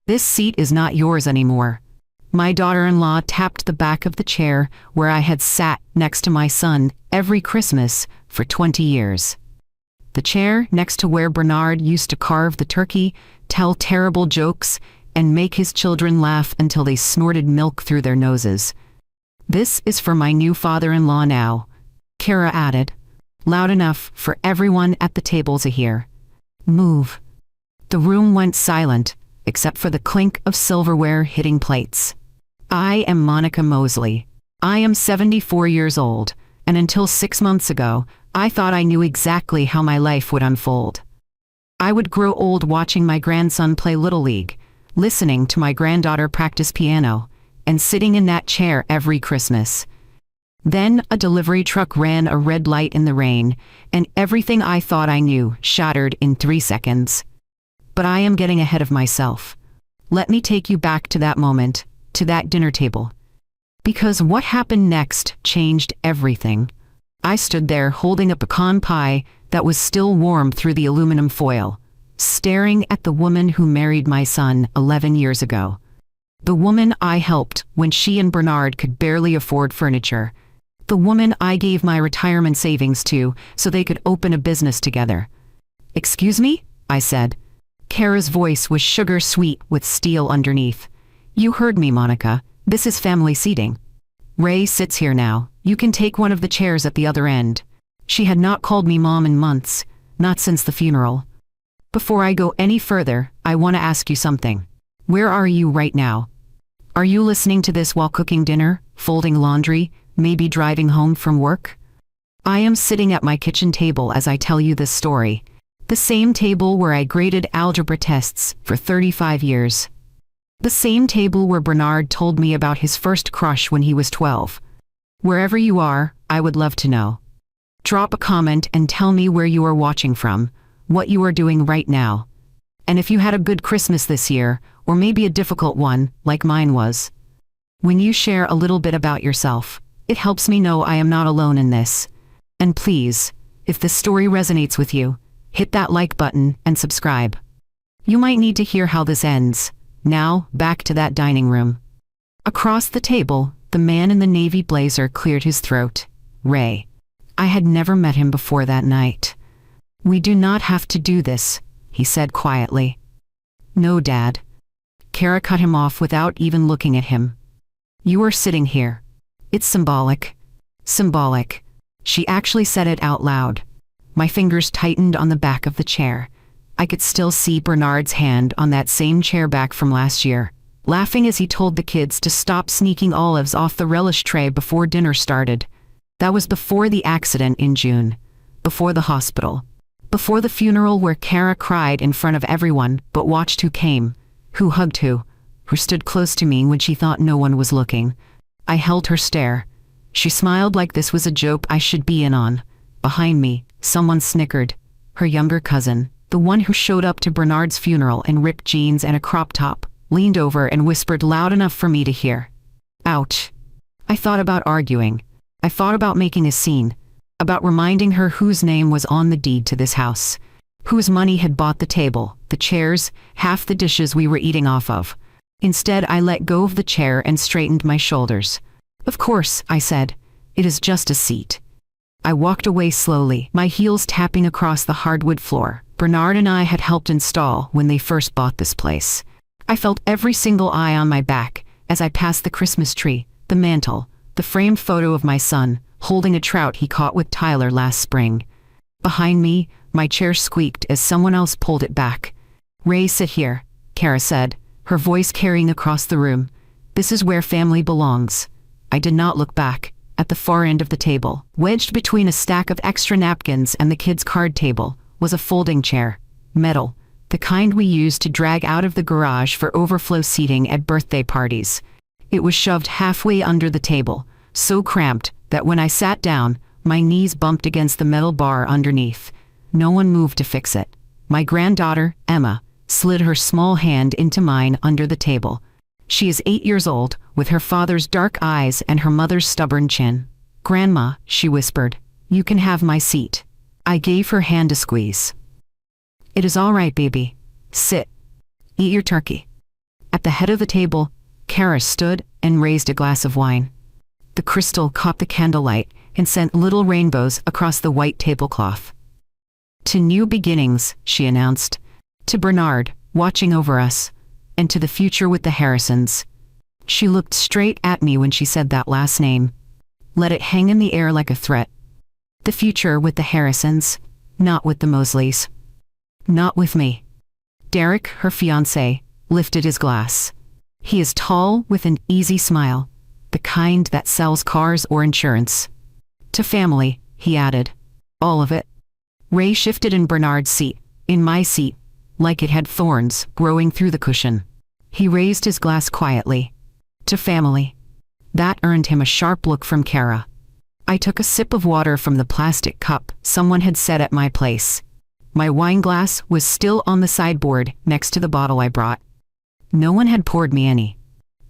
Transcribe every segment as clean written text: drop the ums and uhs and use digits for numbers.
This seat is not yours anymore." My daughter-in-law tapped the back of the chair where I had sat next to my son every Christmas for 20 years. The chair next to where Bernard used to carve the turkey, tell terrible jokes, and make his children laugh until they snorted milk through their noses. "This is for my new father-in-law now," Kara added, loud enough for everyone at the table to hear. "Move." The room went silent, except for the clink of silverware hitting plates. I am Monica Mosley. I am 74 years old, and until 6 months ago, I thought I knew exactly how my life would unfold. I would grow old watching my grandson play Little League, listening to my granddaughter practice piano, and sitting in that chair every Christmas. Then a delivery truck ran a red light in the rain, and everything I thought I knew shattered in 3 seconds. But I am getting ahead of myself. Let me take you back to that moment, to that dinner table. Because what happened next changed everything. I stood there holding a pecan pie that was still warm through the aluminum foil, staring at the woman who married my son 11 years ago. The woman I helped when she and Bernard could barely afford furniture. The woman I gave my retirement savings to so they could open a business together. "Excuse me?" I said. Kara's voice was sugar sweet with steel underneath. "You heard me, Monica. This is family seating. Ray sits here now. You can take one of the chairs at the other end." She had not called me mom in months, not since the funeral. "Before I go any further, I want to ask you something. Where are you right now? Are you listening to this while cooking dinner, folding laundry, maybe driving home from work?" I am sitting at my kitchen table as I tell you this story. The same table where I graded algebra tests for 35 years. The same table where Bernard told me about his first crush when he was 12. Wherever you are, I would love to know. Drop a comment and tell me where you are watching from, what you are doing right now. And if you had a good Christmas this year, or maybe a difficult one, like mine was. When you share a little bit about yourself, it helps me know I am not alone in this. And please, if this story resonates with you, hit that like button and subscribe. You might need to hear how this ends. Now, back to that dining room. Across the table, the man in the navy blazer cleared his throat. Ray. I had never met him before that night. "We do not have to do this," he said quietly. "No, Dad." Kara cut him off without even looking at him. "You are sitting here. It's symbolic." Symbolic. She actually said it out loud. My fingers tightened on the back of the chair. I could still see Bernard's hand on that same chair back from last year, laughing as he told the kids to stop sneaking olives off the relish tray before dinner started. That was before the accident in June, before the hospital, before the funeral where Kara cried in front of everyone but watched who came, who hugged who stood close to me when she thought no one was looking. I held her stare. She smiled like this was a joke I should be in on. Behind me, someone snickered. Her younger cousin, the one who showed up to Bernard's funeral in ripped jeans and a crop top, leaned over and whispered loud enough for me to hear. Ouch. I thought about arguing. I thought about making a scene, about reminding her whose name was on the deed to this house, whose money had bought the table, the chairs, half the dishes we were eating off of. Instead, I let go of the chair and straightened my shoulders. "Of course," I said. "It is just a seat." I walked away slowly, my heels tapping across the hardwood floor. Bernard and I had helped install when they first bought this place. I felt every single eye on my back as I passed the Christmas tree, the mantle, the framed photo of my son, holding a trout he caught with Tyler last spring. Behind me, my chair squeaked as someone else pulled it back. "Ray, sit here," Kara said, her voice carrying across the room. "This is where family belongs." I did not look back. At the far end of the table, wedged between a stack of extra napkins and the kids' card table, was a folding chair, metal, the kind we used to drag out of the garage for overflow seating at birthday parties. It was shoved halfway under the table, so cramped that when I sat down, my knees bumped against the metal bar underneath. No one moved to fix it. My granddaughter, Emma, slid her small hand into mine under the table. She is 8 years old, with her father's dark eyes and her mother's stubborn chin. "Grandma," she whispered, "you can have my seat." I gave her hand a squeeze. "It is all right, baby. Sit. Eat your turkey." At the head of the table, Kara stood and raised a glass of wine. The crystal caught the candlelight and sent little rainbows across the white tablecloth. "To new beginnings," she announced. "To Bernard, watching over us. And to the future with the Harrisons." She looked straight at me when she said that last name. Let it hang in the air like a threat. The future with the Harrisons, not with the Mosleys. Not with me. Derek, her fiancé, lifted his glass. He is tall with an easy smile, the kind that sells cars or insurance. "To family," he added. "All of it." Ray shifted in Bernard's seat, in my seat, like it had thorns growing through the cushion. He raised his glass quietly. "To family." That earned him a sharp look from Kara. I took a sip of water from the plastic cup someone had set at my place. My wine glass was still on the sideboard next to the bottle I brought. No one had poured me any.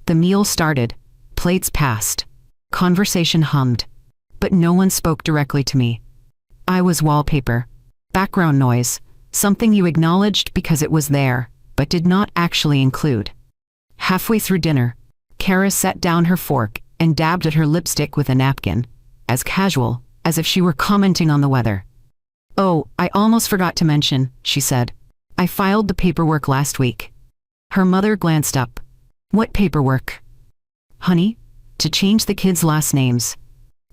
The meal started. Plates passed. Conversation hummed. But no one spoke directly to me. I was wallpaper. Background noise. Something you acknowledged because it was there, but did not actually include. Halfway through dinner, Kara set down her fork and dabbed at her lipstick with a napkin, as casual as if she were commenting on the weather. "Oh, I almost forgot to mention," she said. "I filed the paperwork last week." Her mother glanced up. "What paperwork?" "Honey, to change the kids' last names."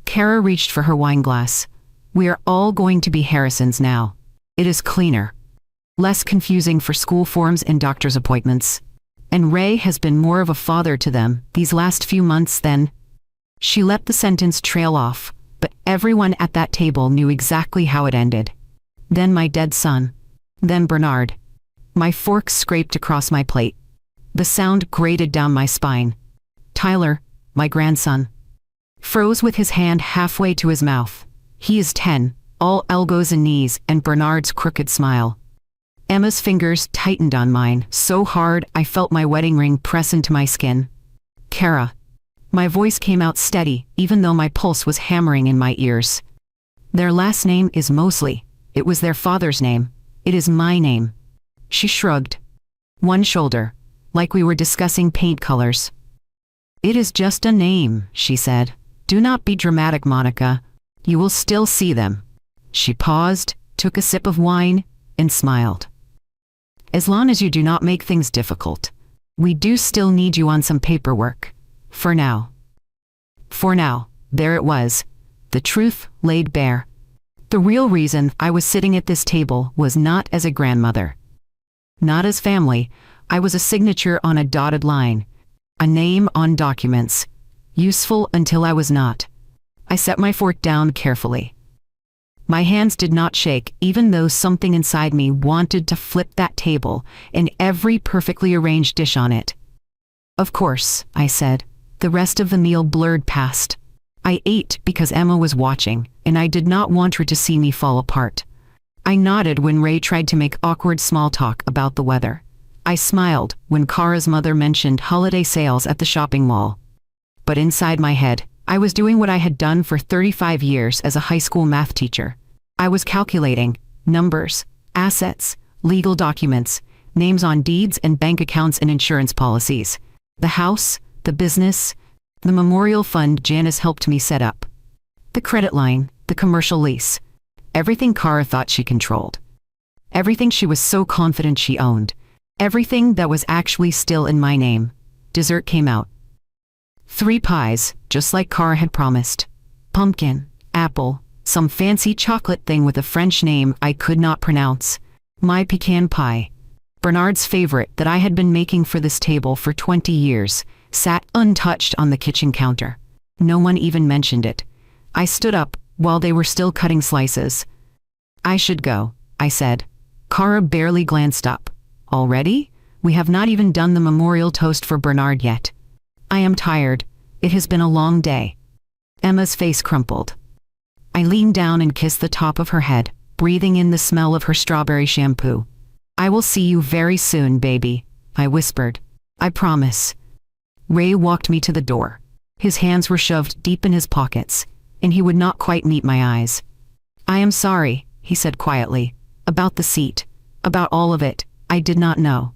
Kara reached for her wine glass. "We are all going to be Harrisons now. It is cleaner. Less confusing for school forms and doctor's appointments. And Ray has been more of a father to them these last few months than—" She let the sentence trail off, but everyone at that table knew exactly how it ended. "Then my dead son. Then Bernard." My fork scraped across my plate. The sound grated down my spine. "Tyler, my grandson." Froze with his hand halfway to his mouth. He is 10, all elbows and knees, and Bernard's crooked smile. Emma's fingers tightened on mine so hard I felt my wedding ring press into my skin. "Kara." My voice came out steady, even though my pulse was hammering in my ears. "Their last name is Mosley. It was their father's name. It is my name." She shrugged. One shoulder, like we were discussing paint colors. "It is just a name," she said. "Do not be dramatic, Monica. You will still see them." She paused, took a sip of wine, and smiled. "As long as you do not make things difficult. We do still need you on some paperwork. For now." For now, there it was. The truth laid bare. The real reason I was sitting at this table was not as a grandmother. Not as family. I was a signature on a dotted line. A name on documents. Useful until I was not. I set my fork down carefully. My hands did not shake, even though something inside me wanted to flip that table and every perfectly arranged dish on it. "Of course," I said. The rest of the meal blurred past. I ate because Emma was watching, and I did not want her to see me fall apart. I nodded when Ray tried to make awkward small talk about the weather. I smiled when Kara's mother mentioned holiday sales at the shopping mall. But inside my head, I was doing what I had done for 35 years as a high school math teacher. I was calculating numbers, assets, legal documents, names on deeds and bank accounts and insurance policies. The house, the business, the memorial fund Janice helped me set up. The credit line, the commercial lease. Everything Kara thought she controlled. Everything she was so confident she owned. Everything that was actually still in my name. Dessert came out. 3 pies, just like Kara had promised. Pumpkin, apple, some fancy chocolate thing with a French name I could not pronounce. My pecan pie. Bernard's favorite that I had been making for this table for 20 years, sat untouched on the kitchen counter. No one even mentioned it. I stood up while they were still cutting slices. "I should go," I said. Kara barely glanced up. "Already? We have not even done the memorial toast for Bernard yet." "I am tired. It has been a long day." Emma's face crumpled. I leaned down and kissed the top of her head, breathing in the smell of her strawberry shampoo. "I will see you very soon, baby," I whispered. "I promise." Ray walked me to the door. His hands were shoved deep in his pockets, and he would not quite meet my eyes. "I am sorry," he said quietly. "About the seat. About all of it. I did not know."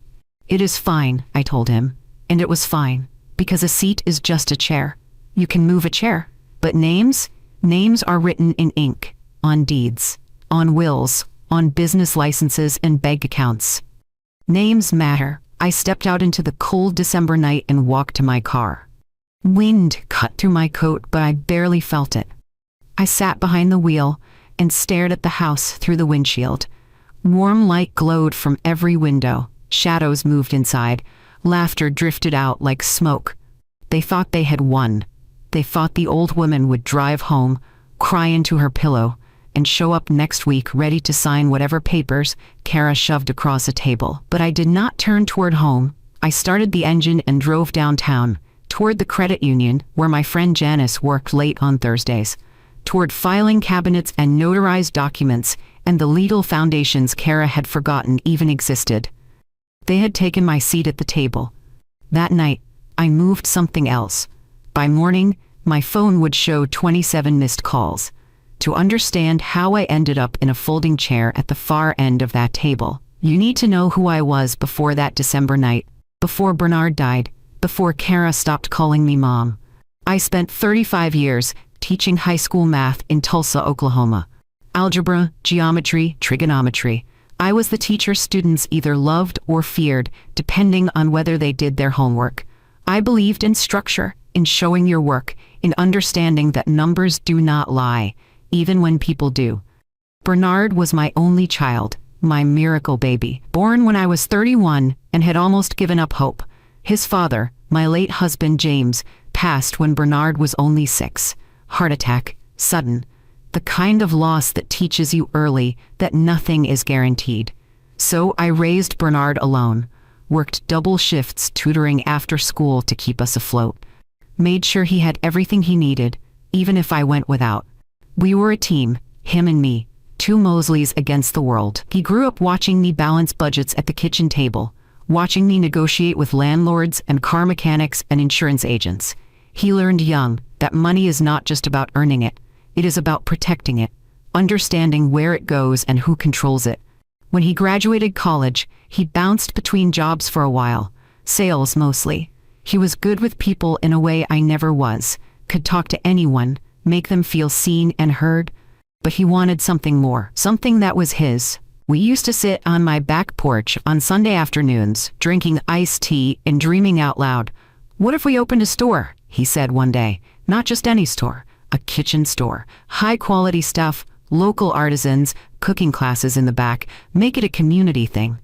"It is fine," I told him. And it was fine, because a seat is just a chair. You can move a chair. But names? Names are written in ink, on deeds, on wills, on business licenses and bank accounts. Names matter. I stepped out into the cold December night and walked to my car. Wind cut through my coat, but I barely felt it. I sat behind the wheel and stared at the house through the windshield. Warm light glowed from every window. Shadows moved inside. Laughter drifted out like smoke. They thought they had won. They thought the old woman would drive home, cry into her pillow, and show up next week ready to sign whatever papers Kara shoved across a table. But I did not turn toward home. I started the engine and drove downtown, toward the credit union where my friend Janice worked late on Thursdays, toward filing cabinets and notarized documents and the legal foundations Kara had forgotten even existed. They had taken my seat at the table. That night, I moved something else. By morning, my phone would show 27 missed calls. To understand how I ended up in a folding chair at the far end of that table, you need to know who I was before that December night, before Bernard died, before Kara stopped calling me mom. I spent 35 years teaching high school math in Tulsa, Oklahoma. Algebra, geometry, trigonometry. I was the teacher students either loved or feared, depending on whether they did their homework. I believed in structure, in showing your work, in understanding that numbers do not lie, even when people do. Bernard was my only child, my miracle baby, born when I was 31 and had almost given up hope. His father, my late husband James, passed when Bernard was only 6. Heart attack, sudden. The kind of loss that teaches you early that nothing is guaranteed. So I raised Bernard alone, worked double shifts tutoring after school to keep us afloat, made sure he had everything he needed, even if I went without. We were a team, him and me, 2 Mosleys against the world. He grew up watching me balance budgets at the kitchen table, watching me negotiate with landlords and car mechanics and insurance agents. He learned young that money is not just about earning it. It is about protecting it, understanding where it goes and who controls it. When he graduated college, he bounced between jobs for a while, sales mostly. He was good with people in a way I never was, could talk to anyone, make them feel seen and heard. But he wanted something more, something that was his. We used to sit on my back porch on Sunday afternoons, drinking iced tea and dreaming out loud. What if we opened a store? He said one day. Not just any store. A kitchen store, high-quality stuff, local artisans, cooking classes in the back, make it a community thing.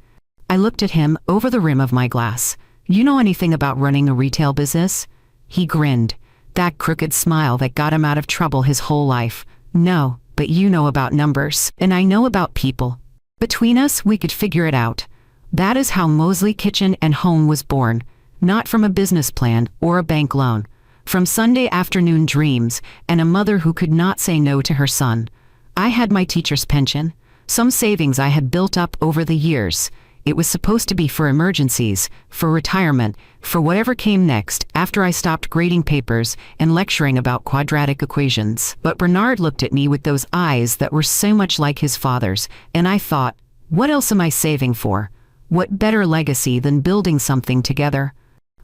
I looked at him over the rim of my glass. You know anything about running a retail business? He grinned, that crooked smile that got him out of trouble his whole life. No, but you know about numbers, and I know about people. Between us, we could figure it out. That is how Mosley Kitchen and Home was born, not from a business plan or a bank loan. From Sunday afternoon dreams and a mother who could not say no to her son. I had my teacher's pension, some savings I had built up over the years. It was supposed to be for emergencies, for retirement, for whatever came next after I stopped grading papers and lecturing about quadratic equations. But Bernard looked at me with those eyes that were so much like his father's, and I thought, what else am I saving for? What better legacy than building something together?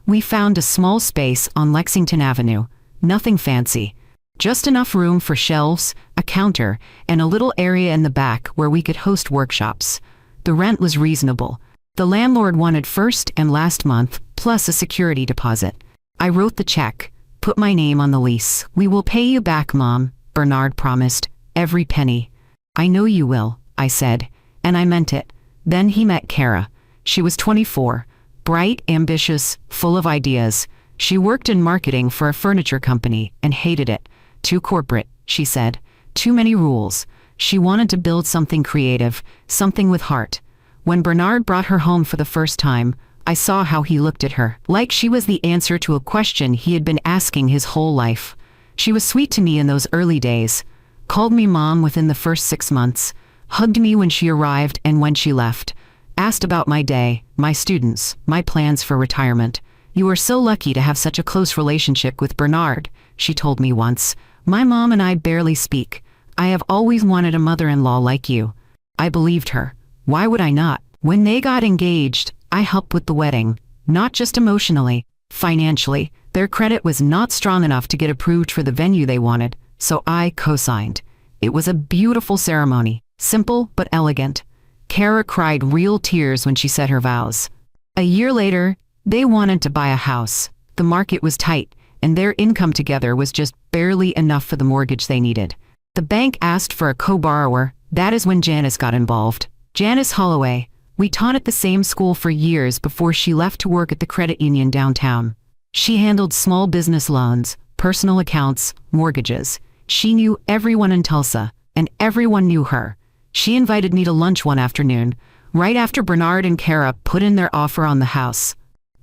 We found a small space on Lexington Avenue, nothing fancy, just enough room for shelves, a counter, and a little area in the back where we could host workshops. The rent was reasonable. The landlord wanted first and last month, plus a security deposit. I wrote the check, put my name on the lease. We will pay you back, Mom, Bernard promised, every penny. I know you will, I said, and I meant it. Then he met Kara. She was 24. Bright, ambitious, full of ideas. She worked in marketing for a furniture company and hated it. Too corporate, she said. Too many rules. She wanted to build something creative, something with heart. When Bernard brought her home for the first time, I saw how he looked at her, like she was the answer to a question he had been asking his whole life. She was sweet to me in those early days, called me Mom within the first 6 months, hugged me when she arrived and when she left, asked about my day, my students, my plans for retirement. You are so lucky to have such a close relationship with Bernard, she told me once. My mom and I barely speak. I have always wanted a mother-in-law like you. I believed her. Why would I not? When they got engaged, I helped with the wedding, not just emotionally, Financially, their credit was not strong enough to get approved for the venue they wanted, so I co-signed. It was a beautiful ceremony, simple but elegant. Kara cried real tears when she said her vows. A year later, they wanted to buy a house. The market was tight, and their income together was just barely enough for the mortgage they needed. The bank asked for a co-borrower. That is when Janice got involved. Janice Holloway. We taught at the same school for years before she left to work at the credit union downtown. She handled small business loans, personal accounts, mortgages. She knew everyone in Tulsa, and everyone knew her. She invited me to lunch one afternoon, right after Bernard and Kara put in their offer on the house.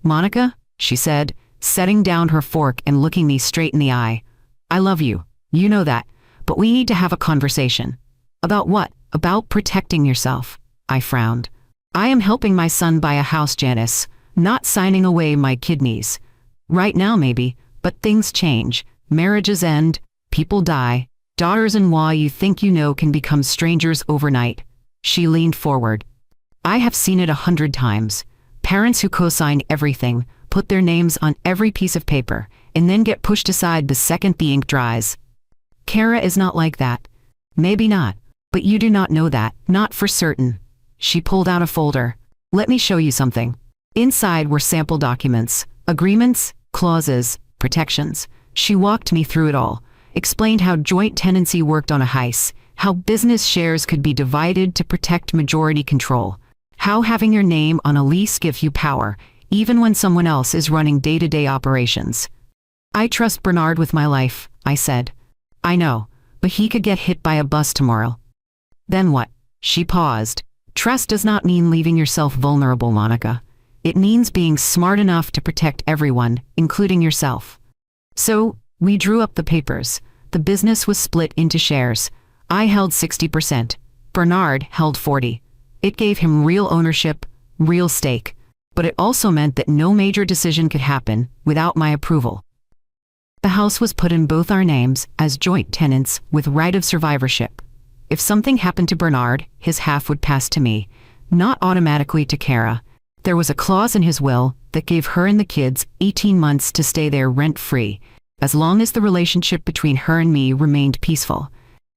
"Monica," she said, setting down her fork and looking me straight in the eye. "I love you. You know that. But we need to have a conversation." "About what?" "About protecting yourself." I frowned. "I am helping my son buy a house, Janice, not signing away my kidneys. Right now maybe, but things change. Marriages end, people die. Daughters-in-law you think you know can become strangers overnight." She leaned forward. "I have seen it 100 times. Parents who co-sign everything, put their names on every piece of paper, and then get pushed aside the second the ink dries. Kara is not like that." "Maybe not, but you do not know that, not for certain." She pulled out a folder. "Let me show you something." Inside were sample documents, agreements, clauses, protections. She walked me through it all, explained how joint tenancy worked on a house, how business shares could be divided to protect majority control, how having your name on a lease gives you power, even when someone else is running day-to-day operations. "I trust Bernard with my life," I said. "I know, but he could get hit by a bus tomorrow." "Then what?" She paused. "Trust does not mean leaving yourself vulnerable, Monica. It means being smart enough to protect everyone, including yourself." So, we drew up the papers. The business was split into shares. I held 60%. Bernard held 40%. It gave him real ownership, real stake. But it also meant that no major decision could happen without my approval. The house was put in both our names as joint tenants with right of survivorship. If something happened to Bernard, his half would pass to me, not automatically to Kara. There was a clause in his will that gave her and the kids 18 months to stay there rent-free, as long as the relationship between her and me remained peaceful.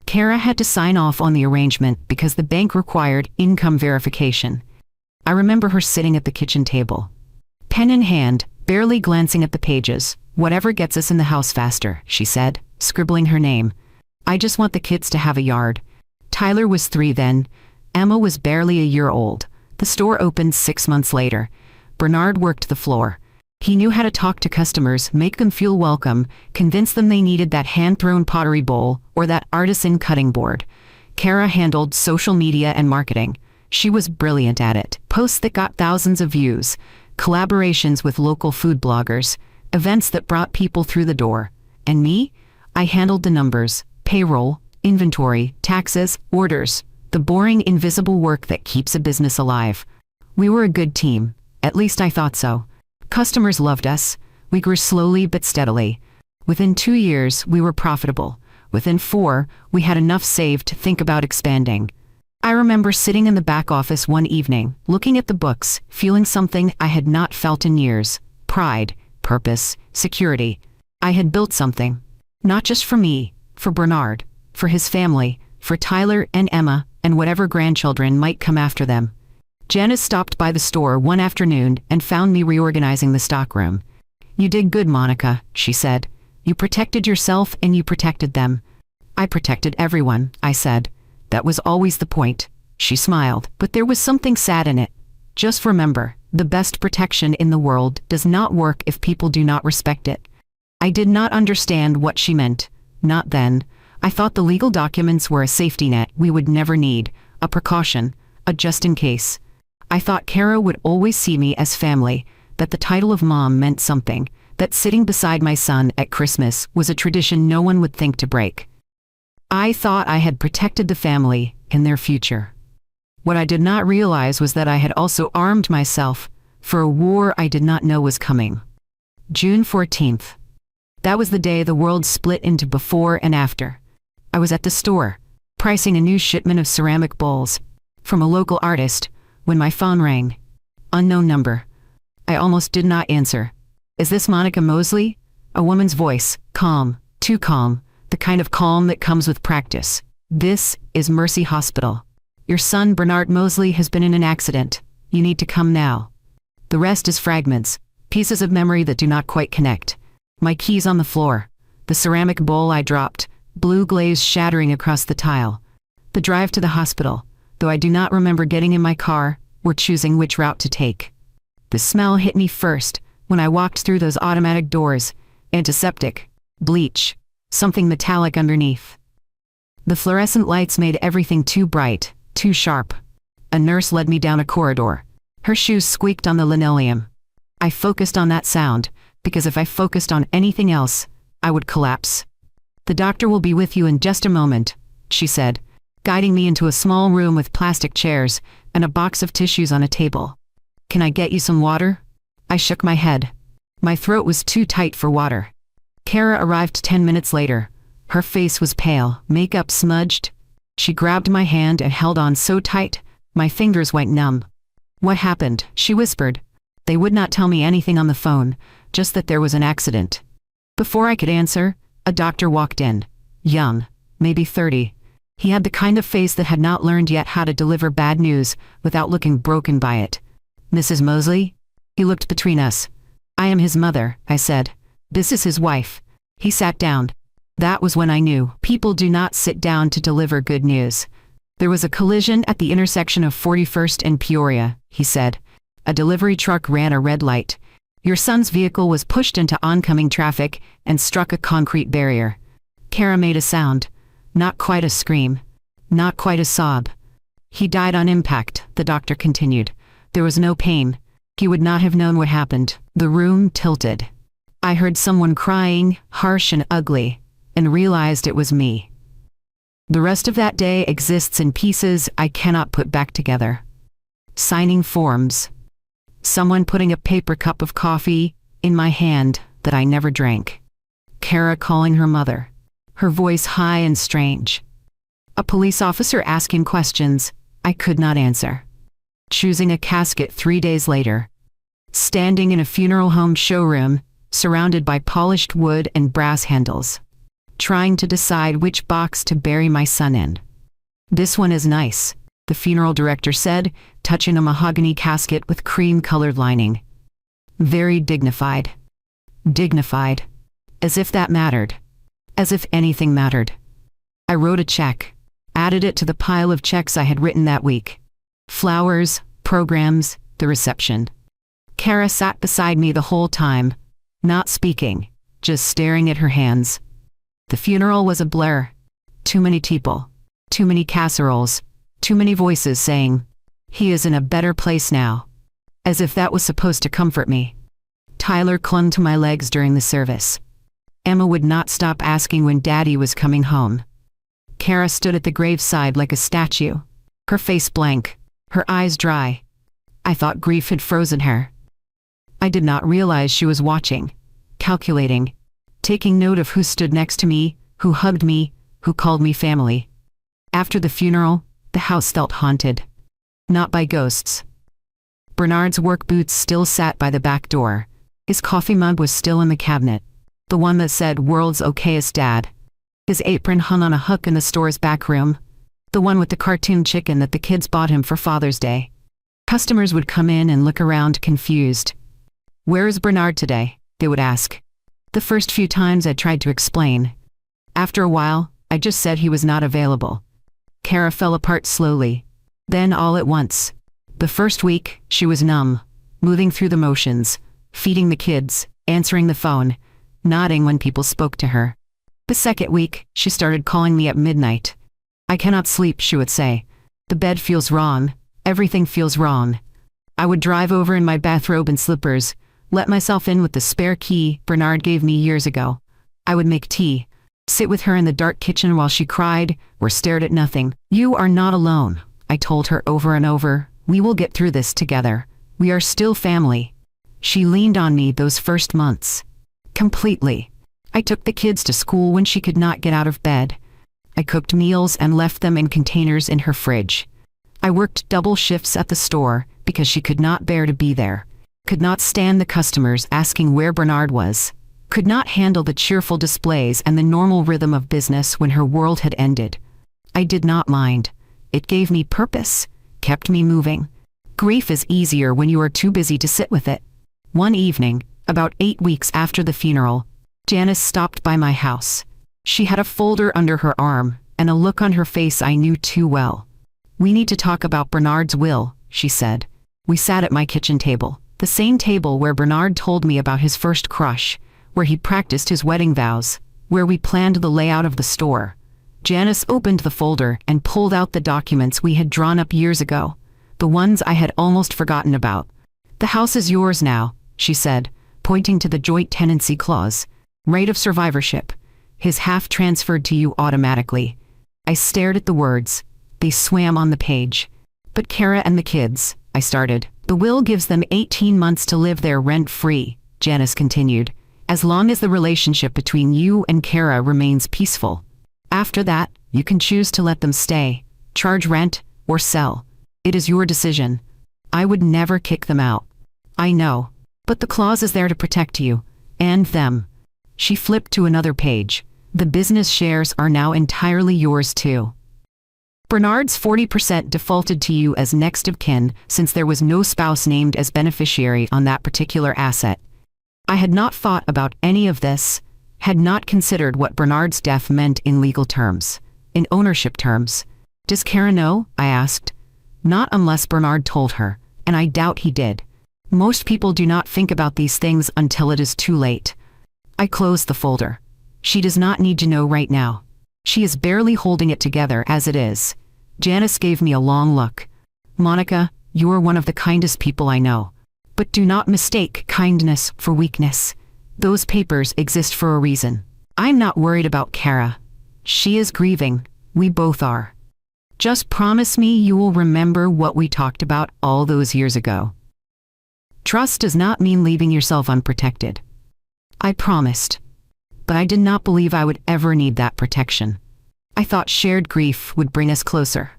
Kara had to sign off on the arrangement because the bank required income verification. I remember her sitting at the kitchen table, pen in hand, barely glancing at the pages. "Whatever gets us in the house faster," she said, scribbling her name. "I just want the kids to have a yard." Tyler was 3 then. Emma was barely a year old. The store opened 6 months later. Bernard worked the floor. He knew how to talk to customers, make them feel welcome, convince them they needed that hand-thrown pottery bowl or that artisan cutting board. Kara handled social media and marketing. She was brilliant at it. Posts that got thousands of views, collaborations with local food bloggers, events that brought people through the door. And me? I handled the numbers, payroll, inventory, taxes, orders, the boring, invisible work that keeps a business alive. We were a good team. At least I thought so. Customers loved us. We grew slowly but steadily. Within 2 years, we were profitable. Within 4, we had enough saved to think about expanding. I remember sitting in the back office one evening, looking at the books, feeling something I had not felt in years. Pride, purpose, security. I had built something. Not just for me, for Bernard, for his family, for Tyler and Emma, and whatever grandchildren might come after them. Janice stopped by the store one afternoon and found me reorganizing the stockroom. "You did good, Monica," she said. "You protected yourself and you protected them." "I protected everyone," I said. "That was always the point." She smiled, but there was something sad in it. "Just remember, the best protection in the world does not work if people do not respect it." I did not understand what she meant. Not then. I thought the legal documents were a safety net we would never need, a precaution, a just in case. I thought Kara would always see me as family, that the title of mom meant something, that sitting beside my son at Christmas was a tradition no one would think to break. I thought I had protected the family and their future. What I did not realize was that I had also armed myself for a war I did not know was coming. June 14th. That was the day the world split into before and after. I was at the store, pricing a new shipment of ceramic bowls from a local artist, when my phone rang. Unknown number. I almost did not answer. Is this Monica Mosley? A woman's voice, calm, too calm, the kind of calm that comes with practice. This is Mercy Hospital. Your son Bernard Mosley has been in an accident. You need to come now. The rest is fragments, pieces of memory that do not quite connect. My keys on the floor. The ceramic bowl I dropped, blue glaze shattering across the tile. The drive to the hospital, though I do not remember getting in my car or choosing which route to take. The smell hit me first when I walked through those automatic doors. Antiseptic, bleach, something metallic underneath. The fluorescent lights made everything too bright, too sharp. A nurse led me down a corridor. Her shoes squeaked on the linoleum. I focused on that sound, because if I focused on anything else, I would collapse. The doctor will be with you in just a moment, she said, guiding me into a small room with plastic chairs and a box of tissues on a table. Can I get you some water? I shook my head. My throat was too tight for water. Kara arrived 10 minutes later. Her face was pale, makeup smudged. She grabbed my hand and held on so tight, my fingers went numb. What happened? She whispered. They would not tell me anything on the phone, just that there was an accident. Before I could answer, a doctor walked in. Young, maybe 30. He had the kind of face that had not learned yet how to deliver bad news without looking broken by it. Mrs. Mosley? He looked between us. I am his mother, I said. This is his wife. He sat down. That was when I knew people do not sit down to deliver good news. There was a collision at the intersection of 41st and Peoria, he said. A delivery truck ran a red light. Your son's vehicle was pushed into oncoming traffic and struck a concrete barrier. Kara made a sound. Not quite a scream. Not quite a sob. He died on impact, the doctor continued. There was no pain. He would not have known what happened. The room tilted. I heard someone crying, harsh and ugly, and realized it was me. The rest of that day exists in pieces I cannot put back together. Signing forms. Someone putting a paper cup of coffee in my hand that I never drank. Kara calling her mother. Her voice high and strange. A police officer asking questions I could not answer. Choosing a casket 3 days later. Standing in a funeral home showroom, surrounded by polished wood and brass handles. Trying to decide which box to bury my son in. This one is nice, the funeral director said, touching a mahogany casket with cream-colored lining. Very dignified. Dignified. As if that mattered. As if anything mattered. I wrote a check, added it to the pile of checks I had written that week. Flowers, programs, the reception. Kara sat beside me the whole time, not speaking, just staring at her hands. The funeral was a blur. Too many people, too many casseroles, too many voices saying, "He is in a better place now." As if that was supposed to comfort me. Tyler clung to my legs during the service. Emma would not stop asking when Daddy was coming home. Kara stood at the graveside like a statue, her face blank, her eyes dry. I thought grief had frozen her. I did not realize she was watching, calculating, taking note of who stood next to me, who hugged me, who called me family. After the funeral, the house felt haunted. Not by ghosts. Bernard's work boots still sat by the back door. His coffee mug was still in the cabinet. The one that said, "World's okayest dad." His apron hung on a hook in the store's back room. The one with the cartoon chicken that the kids bought him for Father's Day. Customers would come in and look around confused. "Where is Bernard today?" they would ask. The first few times I tried to explain. After a while, I just said he was not available. Kara fell apart slowly. Then all at once. The first week, she was numb, moving through the motions, feeding the kids, answering the phone, nodding when people spoke to her. The second week, she started calling me at midnight. "I cannot sleep," she would say. "The bed feels wrong. Everything feels wrong." I would drive over in my bathrobe and slippers, let myself in with the spare key Bernard gave me years ago. I would make tea, sit with her in the dark kitchen while she cried or stared at nothing. "You are not alone," I told her over and over. "We will get through this together. We are still family." She leaned on me those first months. Completely. I took the kids to school when she could not get out of bed. I cooked meals and left them in containers in her fridge. I worked double shifts at the store because she could not bear to be there. could not stand the customers asking where Bernard was, could not handle the cheerful displays and the normal rhythm of business when her world had ended. I did not mind. It gave me purpose, kept me moving. Grief is easier when you are too busy to sit with it. One evening, about 8 weeks after the funeral, Janice stopped by my house. She had a folder under her arm and a look on her face I knew too well. "We need to talk about Bernard's will," she said. We sat at my kitchen table, the same table where Bernard told me about his first crush, where he practiced his wedding vows, where we planned the layout of the store. Janice opened the folder and pulled out the documents we had drawn up years ago, the ones I had almost forgotten about. "The house is yours now," she said, pointing to the joint tenancy clause. "Right of survivorship. His half transferred to you automatically." I stared at the words. They swam on the page. "But Kara and the kids," I started. "The will gives them 18 months to live there rent-free," Janice continued, "as long as the relationship between you and Kara remains peaceful. After that, you can choose to let them stay, charge rent, or sell. It is your decision. I would never kick them out." "I know. But the clause is there to protect you. And them." She flipped to another page. "The business shares are now entirely yours too. Bernard's 40% defaulted to you as next of kin since there was no spouse named as beneficiary on that particular asset." I had not thought about any of this, had not considered what Bernard's death meant in legal terms, in ownership terms. "Does Kara know?" I asked. Not unless Bernard told her, and I doubt he did. Most people do not think about these things until it is too late. I closed the folder. She does not need to know right now. She is barely holding it together as it is. Janice gave me a long look. "Monica, you are one of the kindest people I know. But do not mistake kindness for weakness. Those papers exist for a reason. I'm not worried about Kara. She is grieving. We both are. Just promise me you will remember what we talked about all those years ago." Trust does not mean leaving yourself unprotected. I promised. But I did not believe I would ever need that protection. I thought shared grief would bring us closer.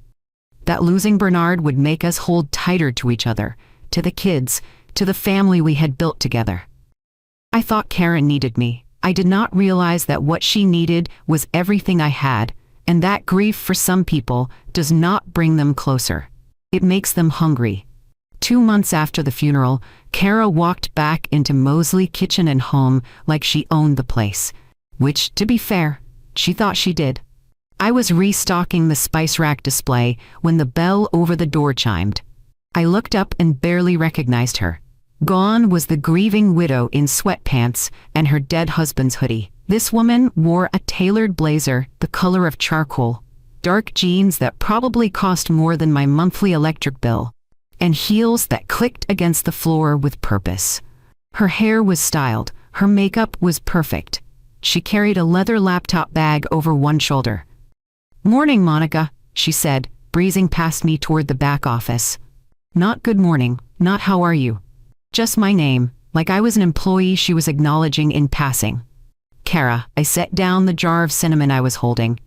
That losing Bernard would make us hold tighter to each other, to the kids, to the family we had built together. I thought Karen needed me. I did not realize that what she needed was everything I had, and that grief for some people does not bring them closer. It makes them hungry. 2 months after the funeral, Kara walked back into Mosley Kitchen and Home like she owned the place, which, to be fair, she thought she did. I was restocking the spice rack display when the bell over the door chimed. I looked up and barely recognized her. Gone was the grieving widow in sweatpants and her dead husband's hoodie. This woman wore a tailored blazer the color of charcoal, dark jeans that probably cost more than my monthly electric bill, and heels that clicked against the floor with purpose. Her hair was styled, her makeup was perfect. She carried a leather laptop bag over one shoulder. "Morning, Monica," she said, breezing past me toward the back office. Not good morning, not how are you. Just my name, like I was an employee she was acknowledging in passing. "Kara," I set down the jar of cinnamon I was holding.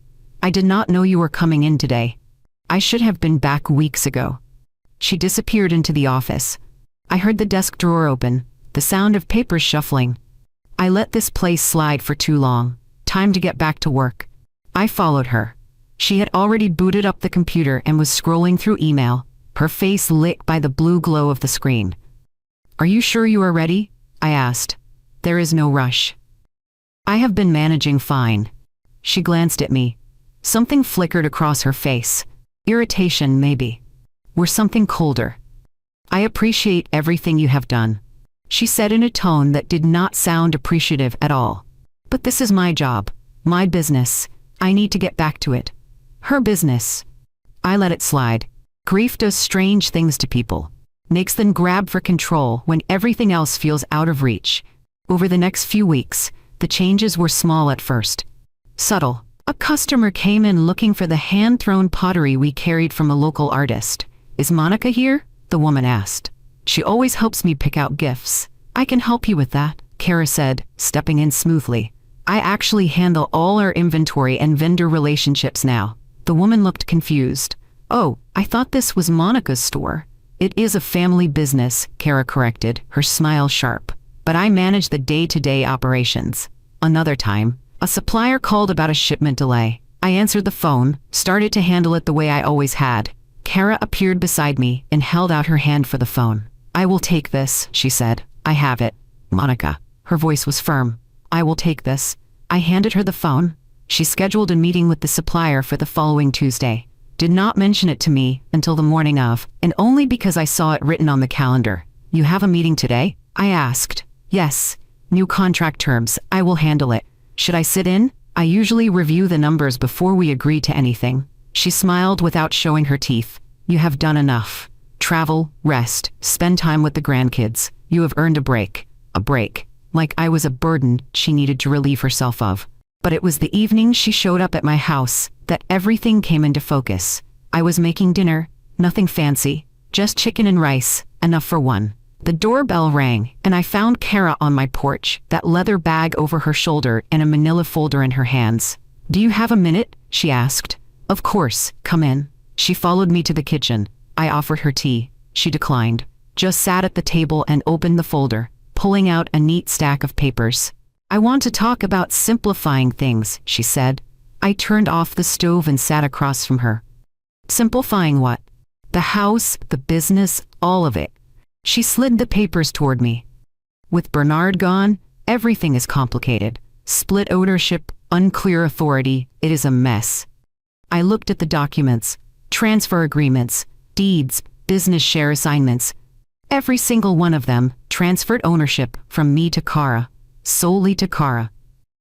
"I did not know you were coming in today. I should have been back weeks ago." She disappeared into the office. I heard the desk drawer open, the sound of papers shuffling. I let this place slide for too long. Time to get back to work. I followed her. She had already booted up the computer and was scrolling through email, her face lit by the blue glow of the screen. "Are you sure you are ready?" I asked. "There is no rush." "I have been managing fine." She glanced at me. Something flickered across her face. Irritation, maybe. Or something colder. "I appreciate everything you have done," she said in a tone that did not sound appreciative at all. "But this is my job, my business. I need to get back to it." Her business. I let it slide. Grief does strange things to people. Makes them grab for control when everything else feels out of reach. Over the next few weeks, the changes were small at first. Subtle. A customer came in looking for the hand-thrown pottery we carried from a local artist. "Is Monica here?" the woman asked. "She always helps me pick out gifts." "I can help you with that," Kara said, stepping in smoothly. "I actually handle all our inventory and vendor relationships now." The woman looked confused. "Oh, I thought this was Monica's store." It is a family business, Kara corrected, her smile sharp. But I manage the day-to-day operations. Another time, a supplier called about a shipment delay. I answered the phone, started to handle it the way I always had. Kara appeared beside me and held out her hand for the phone. I will take this, she said. I have it. Monica. Her voice was firm. I will take this. I handed her the phone. She scheduled a meeting with the supplier for the following Tuesday. Did not mention it to me until the morning of, and only because I saw it written on the calendar. You have a meeting today? I asked. Yes. New contract terms. I will handle it. Should I sit in? I usually review the numbers before we agree to anything. She smiled without showing her teeth. You have done enough. Travel, rest, spend time with the grandkids. You have earned a break. A break. Like I was a burden she needed to relieve herself of. But it was the evening she showed up at my house that everything came into focus. I was making dinner, nothing fancy, just chicken and rice, enough for one. The doorbell rang, and I found Kara on my porch, that leather bag over her shoulder and a manila folder in her hands. Do you have a minute? She asked. Of course, come in. She followed me to the kitchen. I offered her tea. She declined, just sat at the table and opened the folder, pulling out a neat stack of papers. I want to talk about simplifying things, she said. I turned off the stove and sat across from her. Simplifying what? The house, the business, all of it. She slid the papers toward me. With Bernard gone, everything is complicated. Split ownership, unclear authority, it is a mess. I looked at the documents, transfer agreements, deeds, business share assignments. Every single one of them transferred ownership from me to Kara, solely to Kara.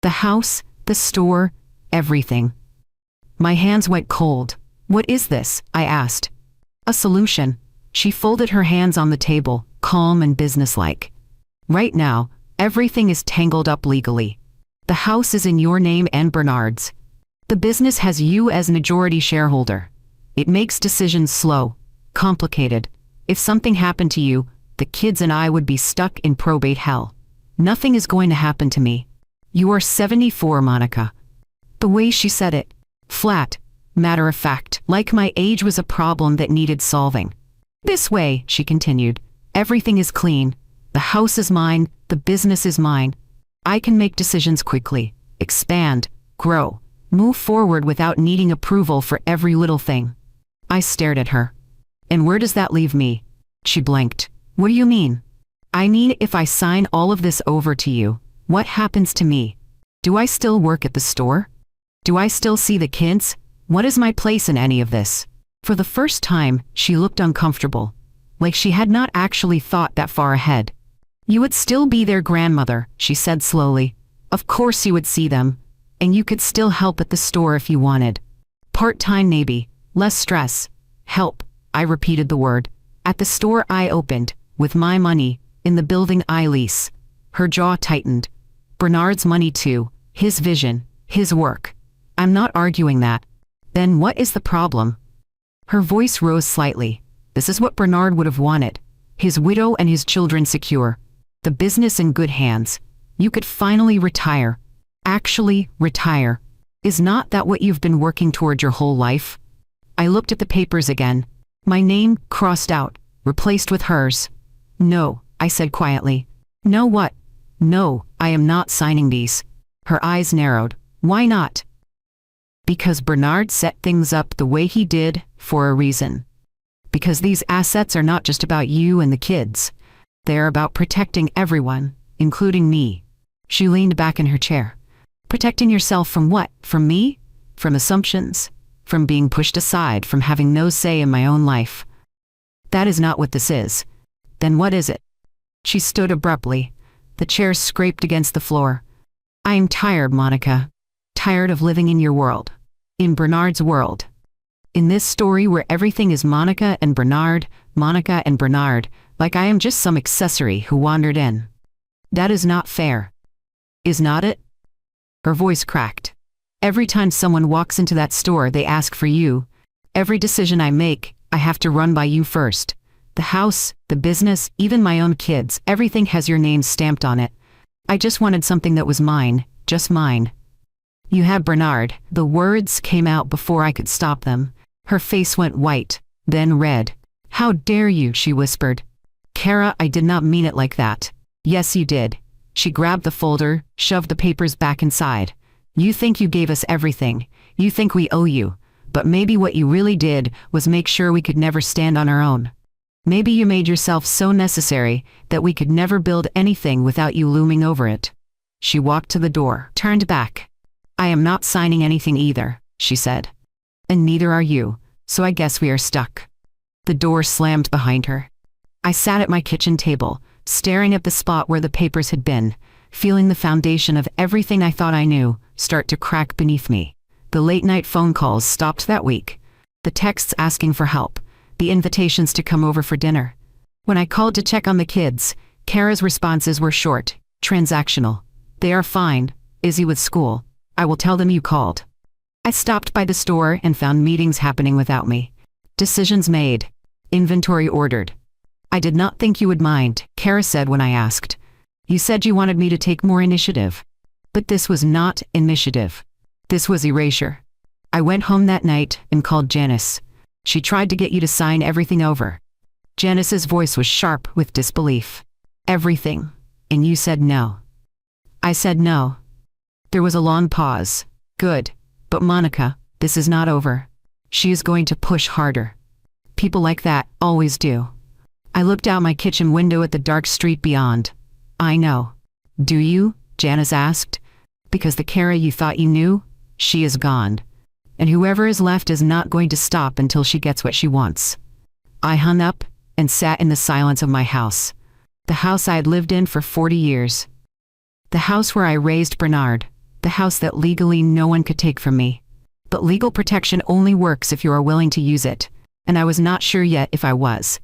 The house, the store, everything. My hands went cold. What is this? I asked. A solution. She folded her hands on the table, calm and businesslike. Right now, everything is tangled up legally. The house is in your name and Bernard's. The business has you as majority shareholder. It makes decisions slow, complicated. If something happened to you, the kids and I would be stuck in probate hell. Nothing is going to happen to me. You are 74, Monica. The way she said it, flat, matter of fact, like my age was a problem that needed solving. This way, she continued, everything is clean. The house is mine, the business is mine. I can make decisions quickly, expand, grow, move forward without needing approval for every little thing. I stared at her. And where does that leave me? She blinked. What do you mean? I mean, if I sign all of this over to you, what happens to me? Do I still work at the store? Do I still see the kids? What is my place in any of this? For the first time, she looked uncomfortable, like she had not actually thought that far ahead. You would still be their grandmother, she said slowly. Of course you would see them, and you could still help at the store if you wanted. Part-time maybe, less stress. Help, I repeated the word. At the store I opened, with my money, in the building I lease. Her jaw tightened. Bernard's money too, his vision, his work. I'm not arguing that. Then what is the problem? Her voice rose slightly. This is what Bernard would have wanted. His widow and his children secure. The business in good hands. You could finally retire. Actually, retire. Is not that what you've been working toward your whole life? I looked at the papers again. My name crossed out, replaced with hers. No, I said quietly. No what? No, I am not signing these. Her eyes narrowed. Why not? Because Bernard set things up the way he did, for a reason. Because these assets are not just about you and the kids. They're about protecting everyone, including me. She leaned back in her chair. Protecting yourself from what? From me? From assumptions? From being pushed aside, from having no say in my own life. That is not what this is. Then what is it? She stood abruptly. The chair scraped against the floor. I am tired, Monica. Tired of living in your world. In Bernard's world. In this story where everything is Monica and Bernard, like I am just some accessory who wandered in. That is not fair. Is not it? Her voice cracked. Every time someone walks into that store, they ask for you. Every decision I make, I have to run by you first. The house, the business, even my own kids, everything has your name stamped on it. I just wanted something that was mine, just mine. You had Bernard. The words came out before I could stop them. Her face went white, then red. How dare you, she whispered. Kara, I did not mean it like that. Yes, you did. She grabbed the folder, shoved the papers back inside. You think you gave us everything. You think we owe you. But maybe what you really did was make sure we could never stand on our own. Maybe you made yourself so necessary that we could never build anything without you looming over it. She walked to the door, turned back. I am not signing anything either, she said. And neither are you, so I guess we are stuck. The door slammed behind her. I sat at my kitchen table, staring at the spot where the papers had been, feeling the foundation of everything I thought I knew start to crack beneath me. The late-night phone calls stopped that week. The texts asking for help. The invitations to come over for dinner. When I called to check on the kids, Kara's responses were short, transactional. They are fine. Izzy with school. I will tell them you called. I stopped by the store and found meetings happening without me. Decisions made. Inventory ordered. I did not think you would mind, Kara said when I asked. You said you wanted me to take more initiative. But this was not initiative. This was erasure. I went home that night and called Janice. She tried to get you to sign everything over. Janice's voice was sharp with disbelief. Everything. And you said no. I said no. There was a long pause. Good. But Monica, this is not over. She is going to push harder. People like that always do. I looked out my kitchen window at the dark street beyond. I know. Do you? Janice asked. Because the Kara you thought you knew, she is gone. And whoever is left is not going to stop until she gets what she wants. I hung up and sat in the silence of my house. The house I had lived in for 40 years. The house where I raised Bernard. The house that legally no one could take from me. But legal protection only works if you are willing to use it. And I was not sure yet if I was.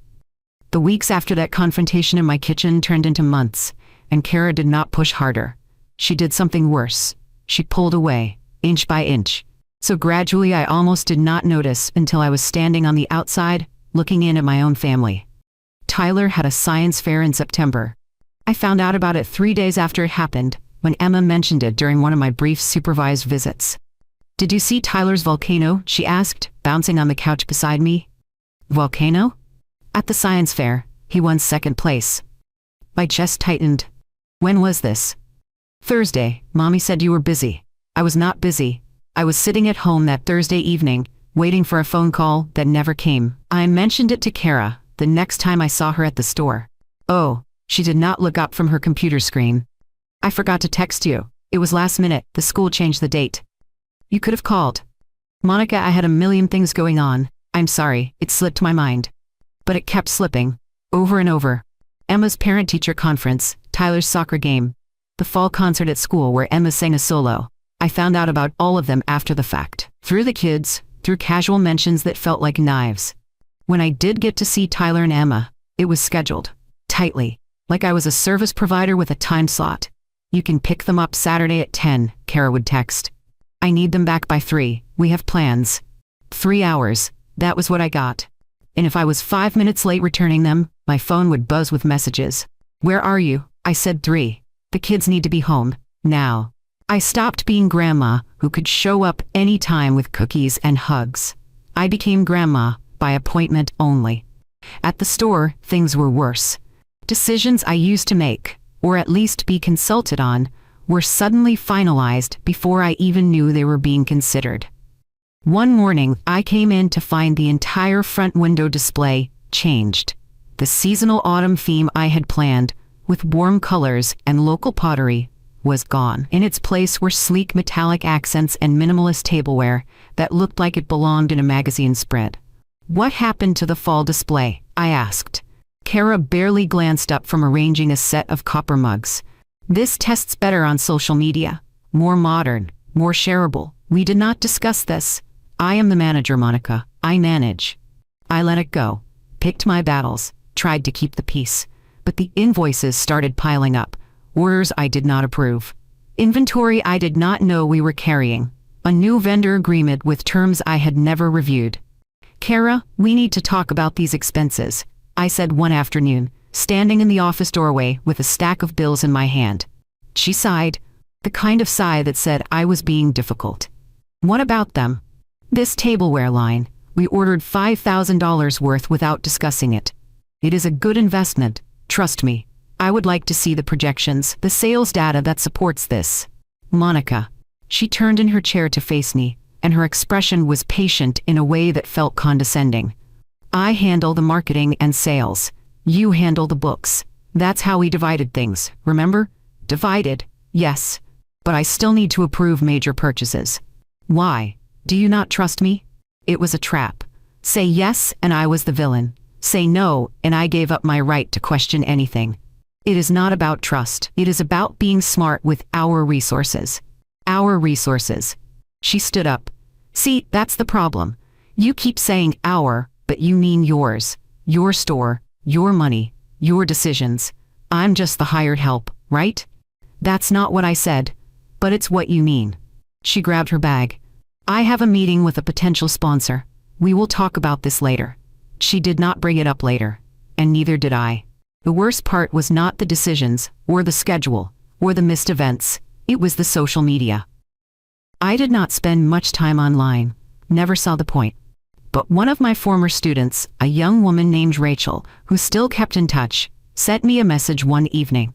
The weeks after that confrontation in my kitchen turned into months, and Kara did not push harder. She did something worse. She pulled away, inch by inch. So gradually I almost did not notice until I was standing on the outside, looking in at my own family. Tyler had a science fair in September. I found out about it 3 days after it happened, when Emma mentioned it during one of my brief supervised visits. Did you see Tyler's volcano? She asked, bouncing on the couch beside me. Volcano? At the science fair, he won second place. My chest tightened. When was this? Thursday. Mommy said you were busy. I was not busy. I was sitting at home that Thursday evening, waiting for a phone call that never came. I mentioned it to Kara the next time I saw her at the store. Oh, she did not look up from her computer screen. I forgot to text you. It was last minute. The school changed the date. You could have called. Monica, I had a million things going on. I'm sorry, it slipped my mind. But it kept slipping, over and over. Emma's parent-teacher conference, Tyler's soccer game, the fall concert at school where Emma sang a solo. I found out about all of them after the fact. Through the kids, through casual mentions that felt like knives. When I did get to see Tyler and Emma, it was scheduled, tightly, like I was a service provider with a time slot. You can pick them up Saturday at 10, Kara would text. I need them back by 3, we have plans. 3 hours, that was what I got. And if I was 5 minutes late returning them, my phone would buzz with messages. Where are you? I said 3. The kids need to be home, now. I stopped being grandma, who could show up any time with cookies and hugs. I became grandma, by appointment only. At the store, things were worse. Decisions I used to make, or at least be consulted on, were suddenly finalized before I even knew they were being considered. One morning, I came in to find the entire front window display changed. The seasonal autumn theme I had planned, with warm colors and local pottery, was gone. In its place were sleek metallic accents and minimalist tableware that looked like it belonged in a magazine spread. What happened to the fall display? I asked. Kara barely glanced up from arranging a set of copper mugs. This tests better on social media. More modern, more shareable. We did not discuss this. I am the manager, Monica. I manage. I let it go. Picked my battles. Tried to keep the peace. But the invoices started piling up. Orders I did not approve. Inventory I did not know we were carrying. A new vendor agreement with terms I had never reviewed. Kara, we need to talk about these expenses, I said one afternoon, standing in the office doorway with a stack of bills in my hand. She sighed, the kind of sigh that said I was being difficult. What about them? This tableware line. We ordered $5,000 worth without discussing it. It is a good investment, trust me. I would like to see the projections, the sales data that supports this. Monica. She turned in her chair to face me, and her expression was patient in a way that felt condescending. I handle the marketing and sales. You handle the books. That's how we divided things, remember? Divided, yes. But I still need to approve major purchases. Why? Do you not trust me? It was a trap. Say yes, and I was the villain. Say no, and I gave up my right to question anything. It is not about trust. It is about being smart with our resources. Our resources. She stood up. See, that's the problem. You keep saying our, but you mean yours. Your store, your money, your decisions. I'm just the hired help, right? That's not what I said. But it's what you mean. She grabbed her bag. I have a meeting with a potential sponsor. We will talk about this later. She did not bring it up later. And neither did I. The worst part was not the decisions, or the schedule, or the missed events. It was the social media. I did not spend much time online. Never saw the point. But one of my former students, a young woman named Rachel, who still kept in touch, sent me a message one evening.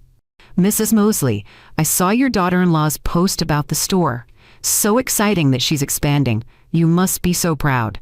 Mrs. Mosley, I saw your daughter-in-law's post about the store. So exciting that she's expanding. You must be so proud.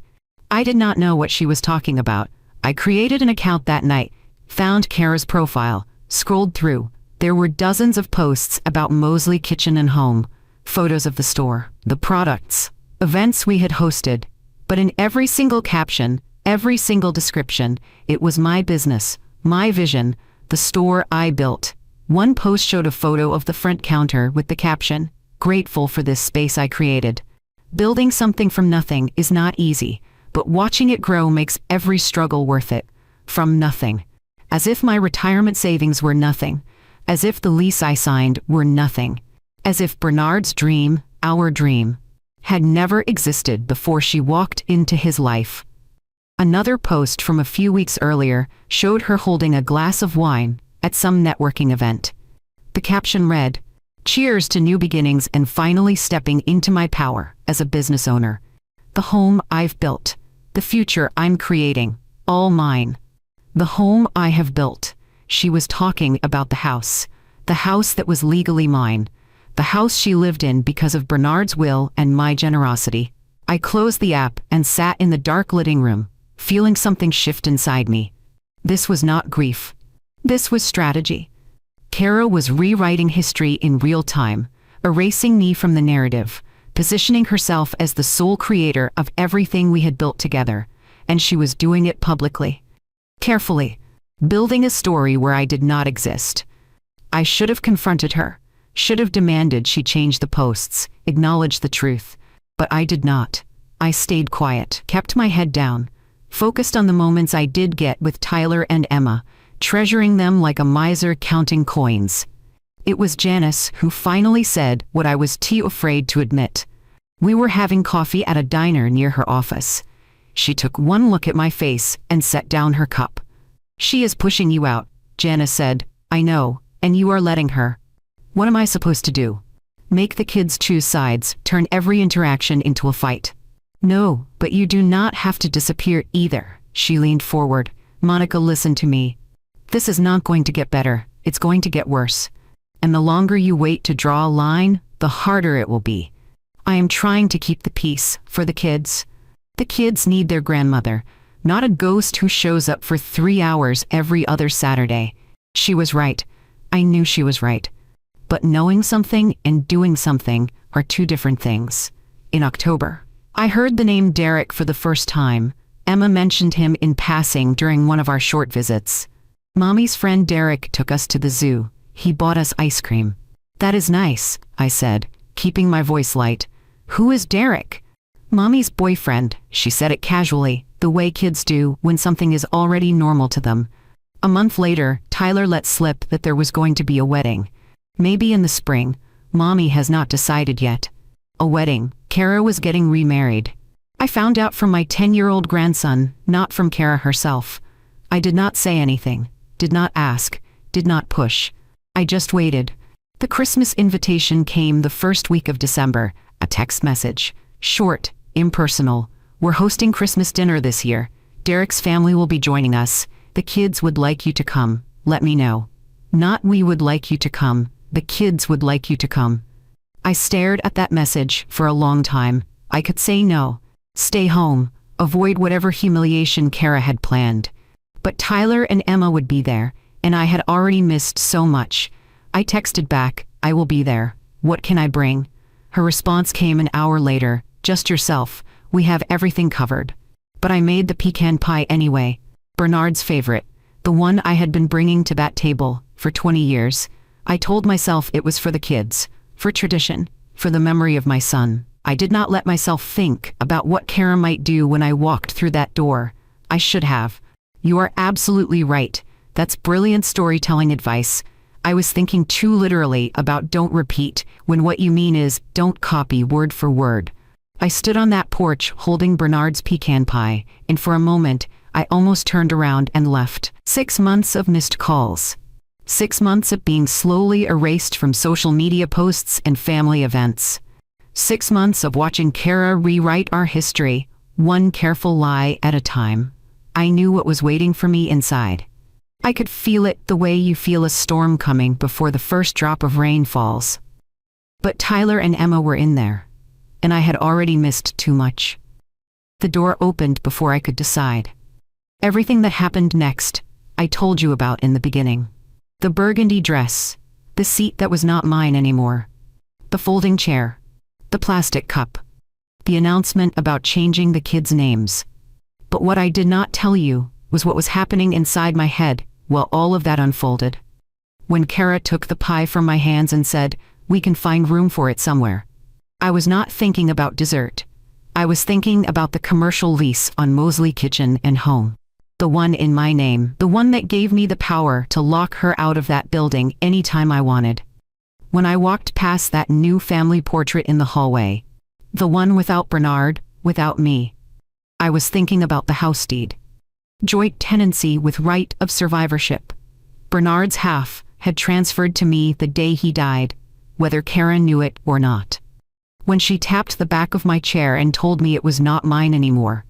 I did not know what she was talking about. I created an account that night, found Kara's profile, scrolled through. There were dozens of posts about Mosley Kitchen and Home, photos of the store, the products, events we had hosted. But in every single caption, every single description, it was my business, my vision, the store I built. One post showed a photo of the front counter with the caption, "Grateful for this space I created." Building something from nothing is not easy, but watching it grow makes every struggle worth it. From nothing. As if my retirement savings were nothing. As if the lease I signed were nothing. As if Bernard's dream, our dream, had never existed before she walked into his life. Another post from a few weeks earlier showed her holding a glass of wine at some networking event. The caption read, "Cheers to new beginnings and finally stepping into my power as a business owner. The home I've built. The future I'm creating. All mine. The home I have built." She was talking about the house. The house that was legally mine. The house she lived in because of Bernard's will and my generosity. I closed the app and sat in the dark living room, feeling something shift inside me. This was not grief. This was strategy. Kara was rewriting history in real time, erasing me from the narrative, positioning herself as the sole creator of everything we had built together, and she was doing it publicly. Carefully, building a story where I did not exist. I should have confronted her, should have demanded she change the posts, acknowledge the truth, but I did not. I stayed quiet, kept my head down, focused on the moments I did get with Tyler and Emma, treasuring them like a miser counting coins. It was Janice who finally said what I was too afraid to admit. We were having coffee at a diner near her office. She took one look at my face and set down her cup. "She is pushing you out," Janice said. "I know, and you are letting her. What am I supposed to do? Make the kids choose sides, turn every interaction into a fight?" "No, but you do not have to disappear either." She leaned forward. "Monica, listen to me. This is not going to get better. It's going to get worse. And the longer you wait to draw a line, the harder it will be. I am trying to keep the peace for the kids. The kids need their grandmother, not a ghost who shows up for 3 hours every other Saturday." She was right. I knew she was right. But knowing something and doing something are two different things. In October, I heard the name Derek for the first time. Emma mentioned him in passing during one of our short visits. Mommy's friend Derek took us to the zoo. He bought us ice cream. "That is nice," I said, keeping my voice light. "Who is Derek?" "Mommy's boyfriend," she said it casually, the way kids do when something is already normal to them. A month later, Tyler let slip that there was going to be a wedding. Maybe in the spring. Mommy has not decided yet. A wedding. Kara was getting remarried. I found out from my 10-year-old grandson, not from Kara herself. I did not say anything, did not ask, did not push. I just waited. The Christmas invitation came the first week of December, a text message. Short, impersonal. We're hosting Christmas dinner this year. Derek's family will be joining us. The kids would like you to come. Let me know. Not we would like you to come. The kids would like you to come. I stared at that message for a long time. I could say no. Stay home. Avoid whatever humiliation Kara had planned. But Tyler and Emma would be there, and I had already missed so much. I texted back, I will be there. What can I bring? Her response came an hour later. Just yourself. We have everything covered. But I made the pecan pie anyway. Bernard's favorite. The one I had been bringing to that table for 20 years. I told myself it was for the kids, for tradition, for the memory of my son. I did not let myself think about what Kara might do when I walked through that door. I should have. You are absolutely right. That's brilliant storytelling advice. I was thinking too literally about don't repeat, when what you mean is don't copy word for word. I stood on that porch holding Bernard's pecan pie, and for a moment, I almost turned around and left. 6 months of missed calls. 6 months of being slowly erased from social media posts and family events. 6 months of watching Kara rewrite our history, one careful lie at a time. I knew what was waiting for me inside. I could feel it the way you feel a storm coming before the first drop of rain falls. But Tyler and Emma were in there, and I had already missed too much. The door opened before I could decide. Everything that happened next, I told you about in the beginning. The burgundy dress, the seat that was not mine anymore, the folding chair, the plastic cup, the announcement about changing the kids' names. But what I did not tell you was what was happening inside my head while all of that unfolded. When Kara took the pie from my hands and said, "We can find room for it somewhere," I was not thinking about dessert. I was thinking about the commercial lease on Mosley Kitchen and Home. The one in my name, the one that gave me the power to lock her out of that building anytime I wanted. When I walked past that new family portrait in the hallway, the one without Bernard, without me, I was thinking about the house deed. Joint tenancy with right of survivorship. Bernard's half had transferred to me the day he died, whether Kara knew it or not. When she tapped the back of my chair and told me it was not mine anymore,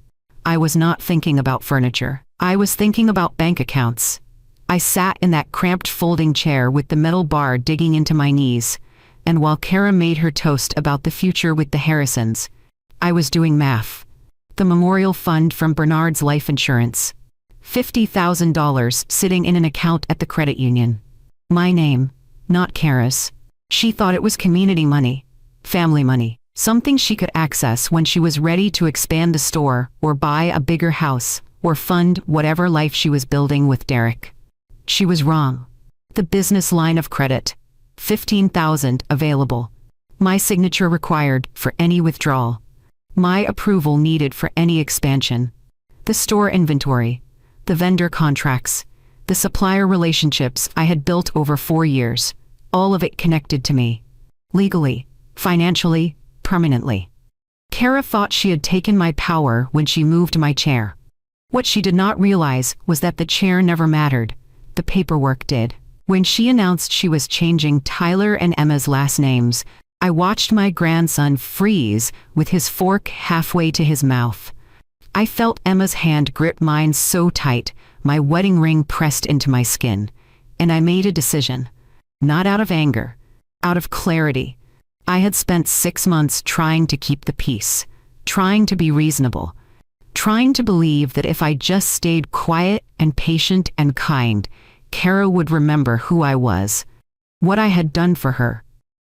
I was not thinking about furniture. I was thinking about bank accounts. I sat in that cramped folding chair with the metal bar digging into my knees, and while Kara made her toast about the future with the Harrisons, I was doing math. The memorial fund from Bernard's life insurance. $50,000 sitting in an account at the credit union. My name, not Kara's. She thought it was community money, family money, something she could access when she was ready to expand the store or buy a bigger house or fund whatever life she was building with Derek. She was wrong. The business line of credit, $15,000 available. My signature required for any withdrawal. My approval needed for any expansion. The store inventory, the vendor contracts, the supplier relationships I had built over 4 years, all of it connected to me. Legally, financially, permanently. Kara thought she had taken my power when she moved my chair. What she did not realize was that the chair never mattered. The paperwork did. When she announced she was changing Tyler and Emma's last names, I watched my grandson freeze with his fork halfway to his mouth. I felt Emma's hand grip mine so tight, my wedding ring pressed into my skin. And I made a decision. Not out of anger, out of clarity. I had spent 6 months trying to keep the peace, trying to be reasonable, trying to believe that if I just stayed quiet and patient and kind, Kara would remember who I was, what I had done for her,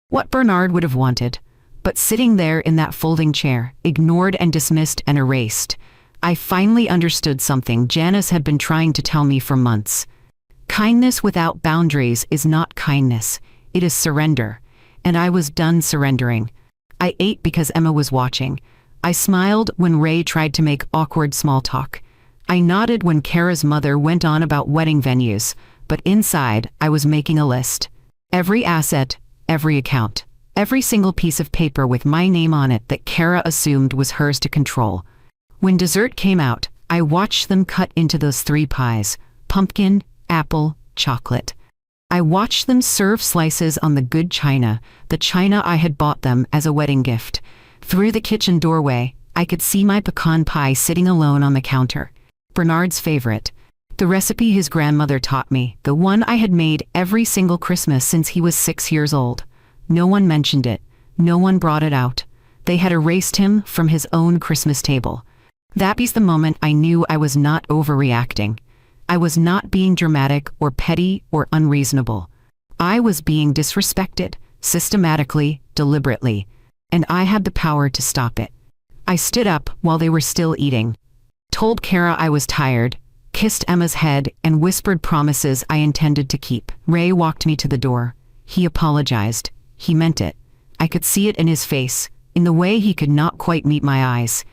what Bernard would have wanted. But sitting there in that folding chair, ignored and dismissed and erased, I finally understood something Janice had been trying to tell me for months. Kindness without boundaries is not kindness, it is surrender. And I was done surrendering. I ate because Emma was watching. I smiled when Ray tried to make awkward small talk. I nodded when Kara's mother went on about wedding venues, but inside I was making a list. Every asset, every account, every single piece of paper with my name on it that Kara assumed was hers to control. When dessert came out, I watched them cut into those 3 pies, pumpkin, apple, chocolate. I watched them serve slices on the good china, the china I had bought them as a wedding gift. Through the kitchen doorway, I could see my pecan pie sitting alone on the counter. Bernard's favorite. The recipe his grandmother taught me, the one I had made every single Christmas since he was 6 years old. No one mentioned it. No one brought it out. They had erased him from his own Christmas table. That was the moment I knew I was not overreacting. I was not being dramatic or petty or unreasonable. I was being disrespected, systematically, deliberately, and I had the power to stop it. I stood up while they were still eating, told Kara I was tired, kissed Emma's head, and whispered promises I intended to keep. Ray walked me to the door. He apologized. He meant it. I could see it in his face, in the way he could not quite meet my eyes.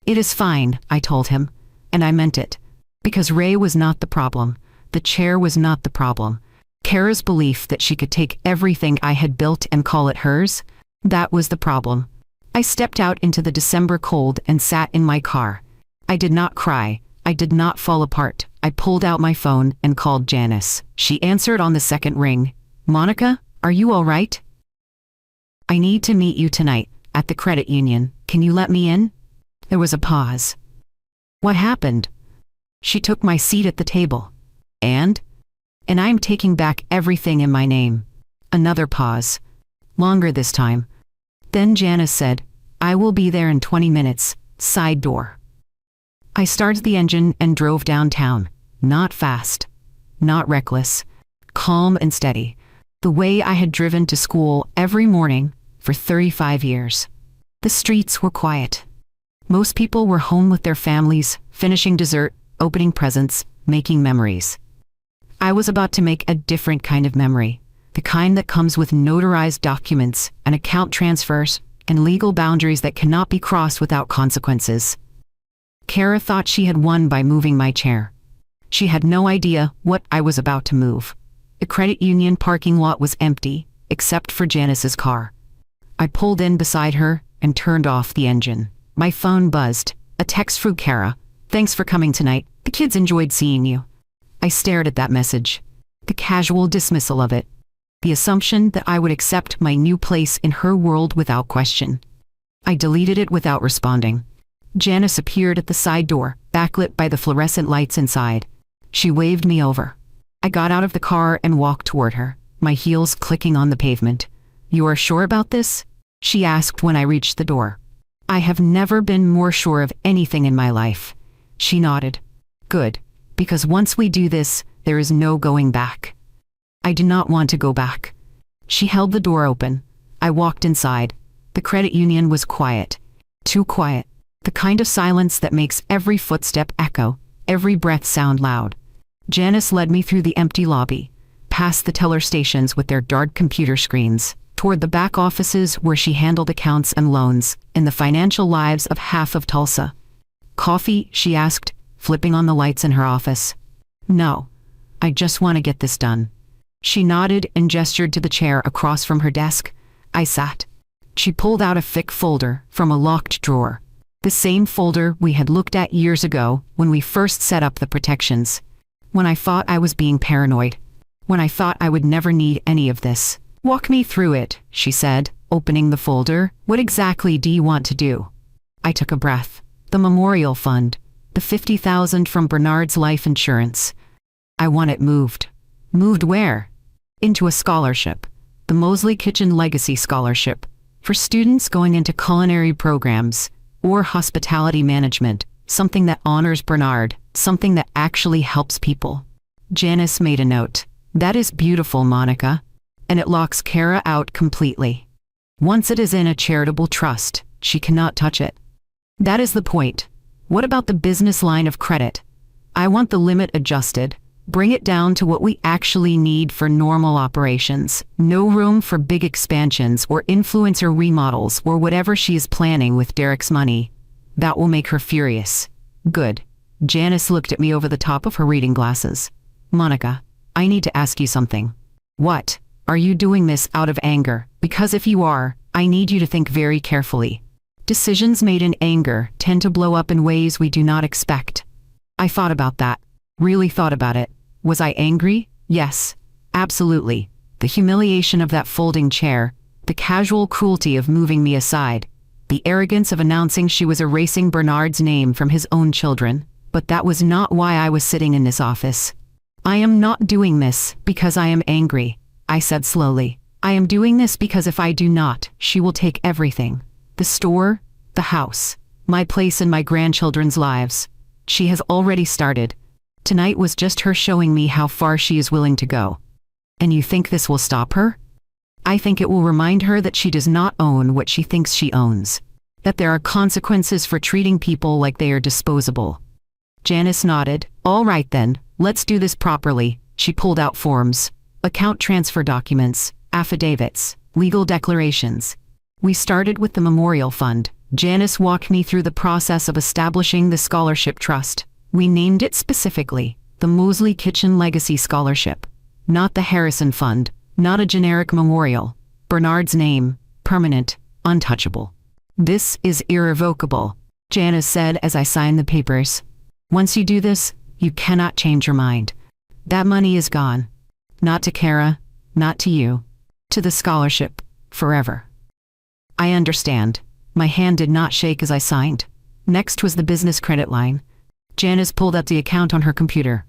"It is fine," I told him, and I meant it. Because Ray was not the problem. The chair was not the problem. Kara's belief that she could take everything I had built and call it hers, that was the problem. I stepped out into the December cold and sat in my car. I did not cry. I did not fall apart. I pulled out my phone and called Janice. She answered on the second ring. "Monica, are you all right? I need to meet you tonight, at the credit union. Can you let me in?" There was a pause. "What happened?" She took my seat at the table. And I'm taking back everything in my name." Another pause. Longer this time. Then Janice said, "I will be there in 20 minutes, side door." I started the engine and drove downtown. Not fast. Not reckless. Calm and steady. The way I had driven to school every morning for 35 years. The streets were quiet. Most people were home with their families, finishing dessert, opening presents, making memories. I was about to make a different kind of memory, the kind that comes with notarized documents and account transfers and legal boundaries that cannot be crossed without consequences. Kara thought she had won by moving my chair. She had no idea what I was about to move. The credit union parking lot was empty, except for Janice's car. I pulled in beside her and turned off the engine. My phone buzzed. A text from Kara. "Thanks for coming tonight. The kids enjoyed seeing you." I stared at that message. The casual dismissal of it. The assumption that I would accept my new place in her world without question. I deleted it without responding. Janice appeared at the side door, backlit by the fluorescent lights inside. She waved me over. I got out of the car and walked toward her, my heels clicking on the pavement. "You are sure about this?" she asked when I reached the door. "I have never been more sure of anything in my life." She nodded. "Good. Because once we do this, there is no going back." I did not want to go back. She held the door open. I walked inside. The credit union was quiet. Too quiet. The kind of silence that makes every footstep echo, every breath sound loud. Janice led me through the empty lobby, past the teller stations with their dark computer screens, toward the back offices where she handled accounts and loans, and the financial lives of half of Tulsa. "Coffee?" she asked, flipping on the lights in her office. "No. I just want to get this done." She nodded and gestured to the chair across from her desk. I sat. She pulled out a thick folder from a locked drawer. The same folder we had looked at years ago when we first set up the protections. When I thought I was being paranoid. When I thought I would never need any of this. "Walk me through it," she said, opening the folder. "What exactly do you want to do?" I took a breath. "The memorial fund. The $50,000 from Bernard's life insurance. I want it moved." "Moved where?" "Into a scholarship. The Mosley Kitchen Legacy Scholarship. For students going into culinary programs or hospitality management. Something that honors Bernard. Something that actually helps people." Janice made a note. "That is beautiful, Monica. And it locks Kara out completely. Once it is in a charitable trust, she cannot touch it. That is the point. What about the business line of credit? I want the limit adjusted. Bring it down to what we actually need for normal operations. No room for big expansions or influencer remodels or whatever she is planning with Derek's money. That will make her furious." "Good." Janice looked at me over the top of her reading glasses. "Monica, I need to ask you something." "What? Are you doing this out of anger? Because if you are, I need you to think very carefully. Decisions made in anger tend to blow up in ways we do not expect." I thought about that. Really thought about it. Was I angry? Yes. Absolutely. The humiliation of that folding chair, the casual cruelty of moving me aside, the arrogance of announcing she was erasing Bernard's name from his own children. But that was not why I was sitting in this office. I am not doing this because I am angry, I said slowly. I am doing this because if I do not, she will take everything. The store, the house, my place in my grandchildren's lives. She has already started. Tonight was just her showing me how far she is willing to go. And you think this will stop her? I think it will remind her that she does not own what she thinks she owns. That there are consequences for treating people like they are disposable. Janice nodded. All right then, let's do this properly. She pulled out forms, account transfer documents, affidavits, legal declarations. We started with the memorial fund. Janice walked me through the process of establishing the scholarship trust. We named it specifically, the Mosley Kitchen Legacy Scholarship. Not the Harrison Fund, not a generic memorial. Bernard's name, permanent, untouchable. This is irrevocable, Janice said as I signed the papers. Once you do this, you cannot change your mind. That money is gone. Not to Kara, not to you. To the scholarship, forever. I understand. My hand did not shake as I signed. Next was the business credit line. Janice pulled up the account on her computer.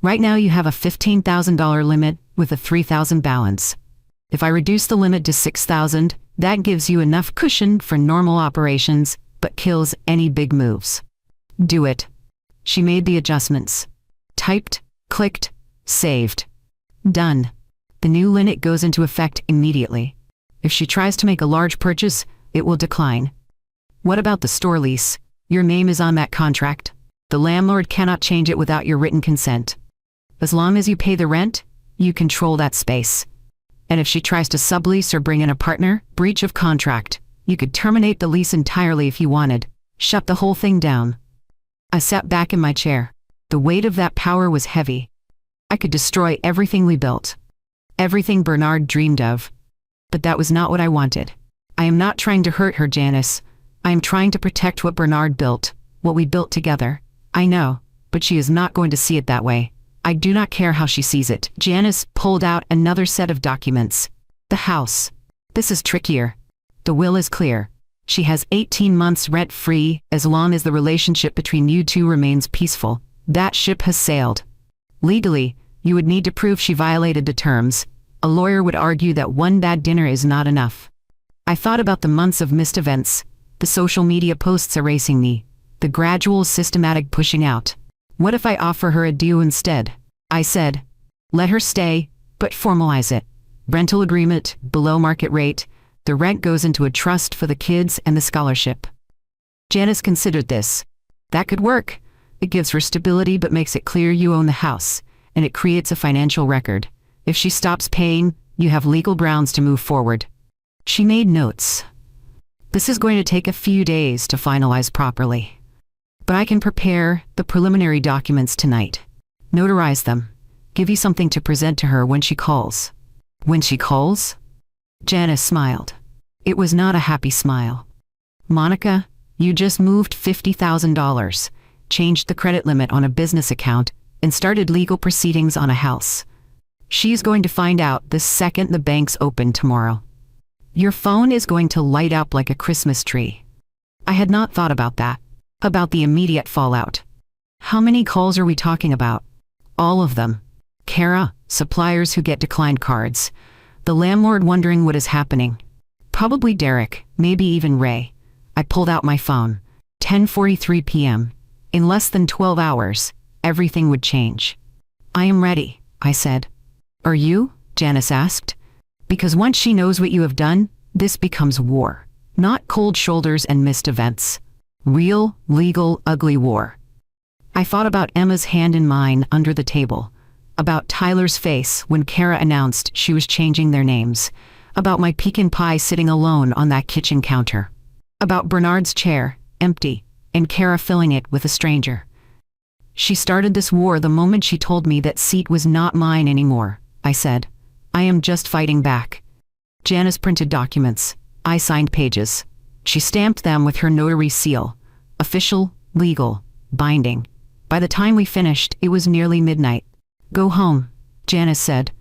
Right now you have a $15,000 limit with a $3,000 balance. If I reduce the limit to $6,000, that gives you enough cushion for normal operations, but kills any big moves. Do it. She made the adjustments. Typed, clicked, saved. Done. The new limit goes into effect immediately. If she tries to make a large purchase, it will decline. What about the store lease? Your name is on that contract. The landlord cannot change it without your written consent. As long as you pay the rent, you control that space. And if she tries to sublease or bring in a partner, breach of contract, you could terminate the lease entirely if you wanted. Shut the whole thing down. I sat back in my chair. The weight of that power was heavy. I could destroy everything we built. Everything Bernard dreamed of. But that was not what I wanted. I am not trying to hurt her, Janice. I am trying to protect what Bernard built, what we built together. I know, but she is not going to see it that way. I do not care how she sees it. Janice pulled out another set of documents. The house. This is trickier. The will is clear. She has 18 months rent-free as long as the relationship between you two remains peaceful. That ship has sailed. Legally, you would need to prove she violated the terms. A lawyer would argue that one bad dinner is not enough. I thought about the months of missed events, the social media posts erasing me, the gradual systematic pushing out. What if I offer her a deal instead? I said, let her stay, but formalize it. Rental agreement, below market rate. The rent goes into a trust for the kids and the scholarship. Janice considered this. That could work. It gives her stability but makes it clear you own the house, and it creates a financial record. If she stops paying, you have legal grounds to move forward. She made notes. This is going to take a few days to finalize properly. But I can prepare the preliminary documents tonight. Notarize them. Give you something to present to her when she calls. When she calls? Janice smiled. It was not a happy smile. Monica, you just moved $50,000, changed the credit limit on a business account, and started legal proceedings on a house. She's going to find out the second the banks open tomorrow. Your phone is going to light up like a Christmas tree. I had not thought about that. About the immediate fallout. How many calls are we talking about? All of them. Kara, suppliers who get declined cards. The landlord wondering what is happening. Probably Derek, maybe even Ray. I pulled out my phone. 10:43 p.m. In less than 12 hours, everything would change. I am ready, I said. Are you? Janice asked. Because once she knows what you have done, this becomes war. Not cold shoulders and missed events. Real, legal, ugly war. I thought about Emma's hand in mine under the table. About Tyler's face when Kara announced she was changing their names. About my pecan pie sitting alone on that kitchen counter. About Bernard's chair, empty, and Kara filling it with a stranger. She started this war the moment she told me that seat was not mine anymore, I said. I am just fighting back. Janice printed documents. I signed pages. She stamped them with her notary seal. Official, legal, binding. By the time we finished, it was nearly midnight. Go home, Janice said.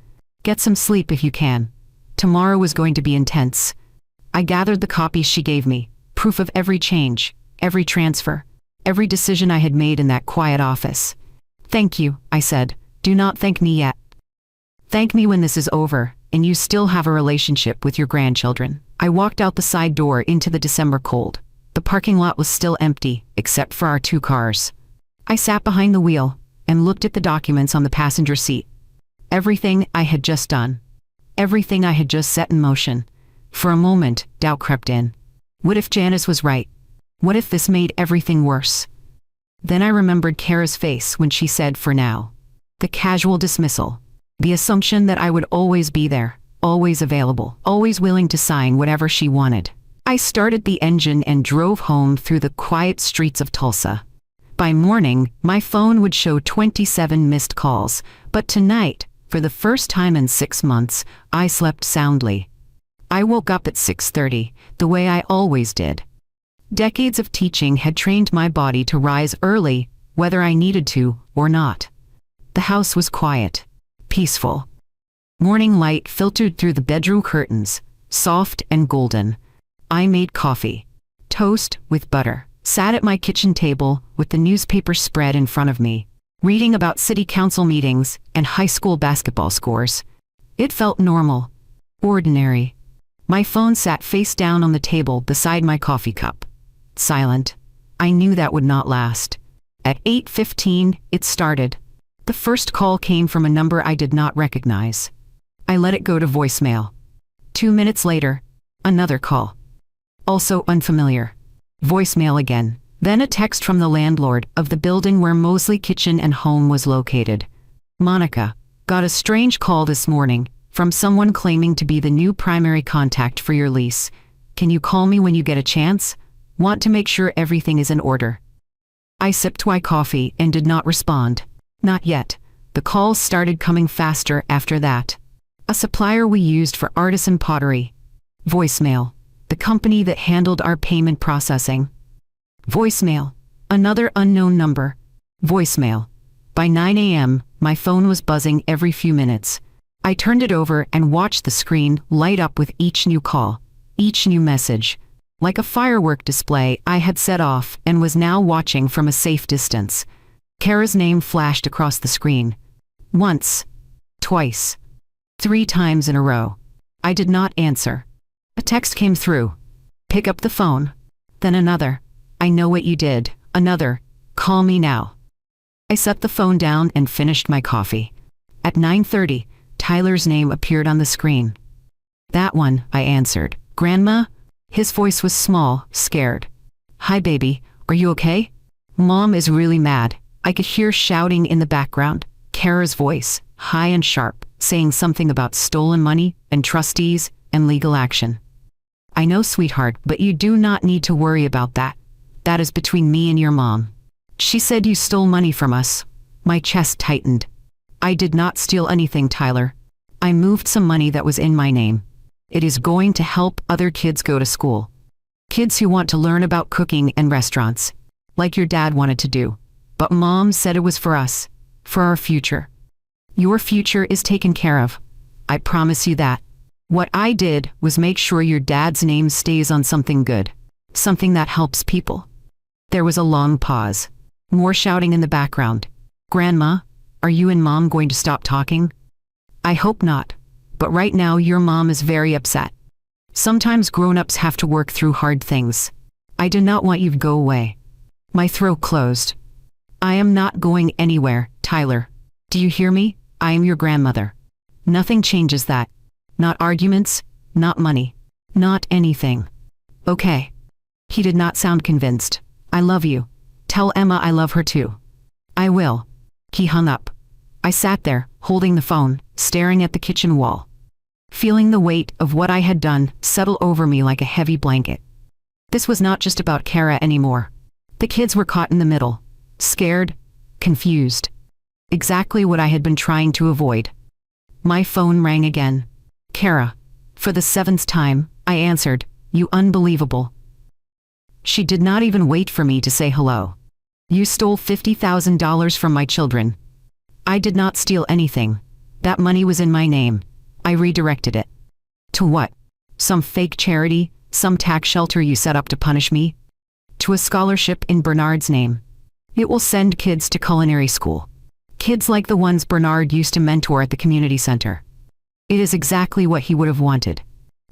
Get some sleep if you can. Tomorrow is going to be intense. I gathered the copies she gave me, proof of every change, every transfer, every decision I had made in that quiet office. "Thank you," I said. "Do not thank me yet. Thank me when this is over, and you still have a relationship with your grandchildren." I walked out the side door into the December cold. The parking lot was still empty, except for our 2 cars. I sat behind the wheel and looked at the documents on the passenger seat. Everything I had just done. Everything I had just set in motion. For a moment, doubt crept in. What if Janice was right? What if this made everything worse? Then I remembered Kara's face when she said, "for now." The casual dismissal. The assumption that I would always be there, always available, always willing to sign whatever she wanted. I started the engine and drove home through the quiet streets of Tulsa. By morning, my phone would show 27 missed calls, but tonight, for the first time in 6 months, I slept soundly. I woke up at 6:30, the way I always did. Decades of teaching had trained my body to rise early, whether I needed to or not. The house was quiet, peaceful. Morning light filtered through the bedroom curtains, soft and golden. I made coffee, toast with butter, sat at my kitchen table with the newspaper spread in front of me, reading about city council meetings and high school basketball scores. It felt normal, ordinary. My phone sat face down on the table beside my coffee cup. Silent. I knew that would not last. At 8:15, it started. The first call came from a number I did not recognize. I let it go to voicemail. 2 minutes later, another call. Also unfamiliar. Voicemail again. Then a text from the landlord of the building where Mosley Kitchen and Home was located. "Monica, got a strange call this morning from someone claiming to be the new primary contact for your lease. Can you call me when you get a chance? Want to make sure everything is in order." I sipped my coffee and did not respond. Not yet. The calls started coming faster after that. A supplier we used for artisan pottery. Voicemail. The company that handled our payment processing. Voicemail. Another unknown number. Voicemail. By 9 a.m., my phone was buzzing every few minutes. I turned it over and watched the screen light up with each new call, each new message. Like a firework display I had set off and was now watching from a safe distance. Kara's name flashed across the screen. Once. Twice. 3 times in a row. I did not answer. A text came through. "Pick up the phone." Then another. "I know what you did." Another. "Call me now." I set the phone down and finished my coffee. At 9:30, Tyler's name appeared on the screen. "That one," I answered. "Grandma?" His voice was small, scared. "Hi baby, are you okay?" "Mom is really mad." I could hear shouting in the background. Kara's voice, high and sharp, saying something about stolen money and trustees and legal action. "I know, sweetheart, but you do not need to worry about that. That is between me and your mom. She said you stole money from us." My chest tightened. "I did not steal anything, Tyler. I moved some money that was in my name. It is going to help other kids go to school. Kids who want to learn about cooking and restaurants, like your dad wanted to do. But Mom said it was for us, for our future. Your future is taken care of. I promise you that. What I did was make sure your dad's name stays on something good, something that helps people." There was a long pause. More shouting in the background. "Grandma, are you and Mom going to stop talking?" "I hope not. But right now your mom is very upset. Sometimes grown-ups have to work through hard things. I do not want you to go away." My throat closed. "I am not going anywhere, Tyler. Do you hear me? I am your grandmother. Nothing changes that. Not arguments, not money, not anything." "Okay." He did not sound convinced. "I love you. Tell Emma I love her too." "I will." He hung up. I sat there, holding the phone, staring at the kitchen wall, feeling the weight of what I had done settle over me like a heavy blanket. This was not just about Kara anymore. The kids were caught in the middle, scared, confused. Exactly what I had been trying to avoid. My phone rang again. "Kara." For the 7th time, I answered. "You unbelievable." She did not even wait for me to say hello. "You stole $50,000 from my children." "I did not steal anything. That money was in my name. I redirected it." "To what? Some fake charity? Some tax shelter you set up to punish me? To a scholarship in Bernard's name. It will send kids to culinary school. Kids like the ones Bernard used to mentor at the community center. It is exactly what he would have wanted.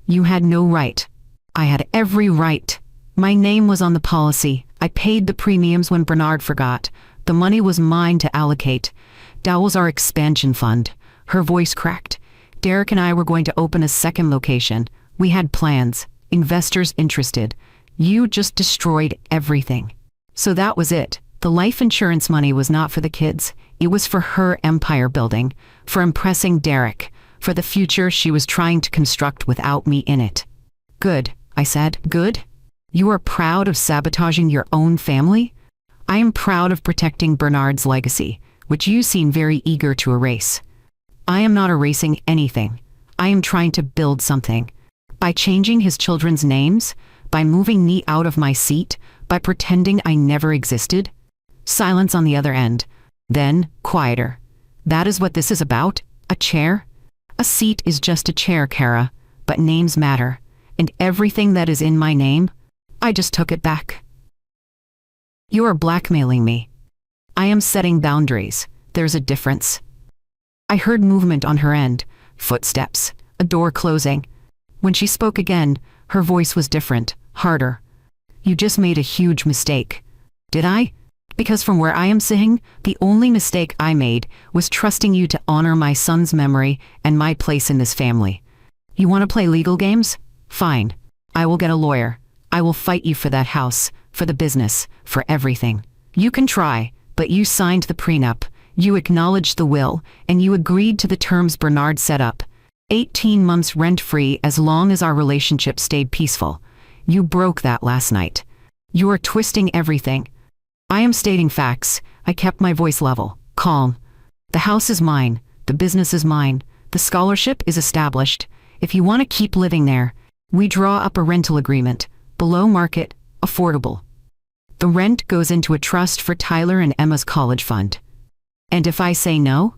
You had no right. I had every right. My name was on the policy. I paid the premiums when Bernard forgot. The money was mine to allocate. That was our expansion fund. Her voice cracked. Derek and I were going to open a second location. We had plans, investors interested. You just destroyed everything. So that was it. The life insurance money was not for the kids. It was for her empire building, for impressing Derek, for the future she was trying to construct without me in it. Good, I said. Good? You are proud of sabotaging your own family? I am proud of protecting Bernard's legacy, which you seem very eager to erase. I am not erasing anything. I am trying to build something. By changing his children's names, by moving me out of my seat, by pretending I never existed. Silence on the other end. Then, quieter. That is what this is about? A chair? A seat is just a chair, Kara, but names matter. And everything that is in my name, I just took it back. You are blackmailing me. I am setting boundaries. There's a difference. I heard movement on her end, footsteps, a door closing. When she spoke again, her voice was different, harder. You just made a huge mistake. Did I? Because from where I am sitting, the only mistake I made was trusting you to honor my son's memory and my place in this family. You want to play legal games? Fine. I will get a lawyer. I will fight you for that house, for the business, for everything. You can try, but you signed the prenup. You acknowledged the will, and you agreed to the terms Bernard set up. 18 months rent-free as long as our relationship stayed peaceful. You broke that last night. You are twisting everything. I am stating facts. I kept my voice level, calm. The house is mine. The business is mine. The scholarship is established. If you want to keep living there, we draw up a rental agreement. Below market, affordable. The rent goes into a trust for Tyler and Emma's college fund. And if I say no,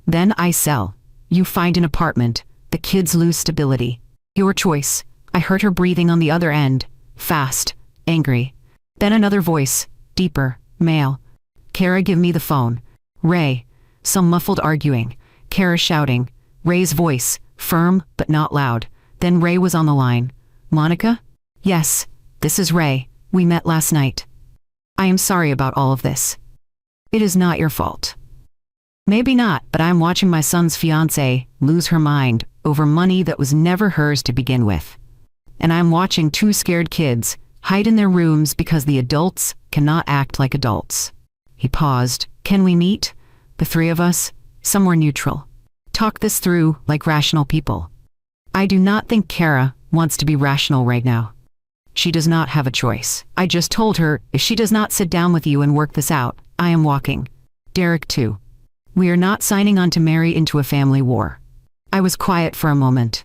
then I sell. You find an apartment. The kids lose stability. Your choice. I heard her breathing on the other end, fast, angry. Then another voice, deeper, male. Kara, give me the phone. Ray. Some muffled arguing. Kara shouting. Ray's voice, firm but not loud. Then Ray was on the line. Monica? Yes, this is Ray. We met last night. I am sorry about all of this. It is not your fault. Maybe not, but I'm watching my son's fiancée lose her mind over money that was never hers to begin with. And I'm watching two scared kids hide in their rooms because the adults cannot act like adults. He paused. Can we meet? The three of us? Somewhere neutral. Talk this through like rational people. I do not think Kara wants to be rational right now. She does not have a choice. I just told her, if she does not sit down with you and work this out, I am walking. Derek too. We are not signing on to marry into a family war. I was quiet for a moment.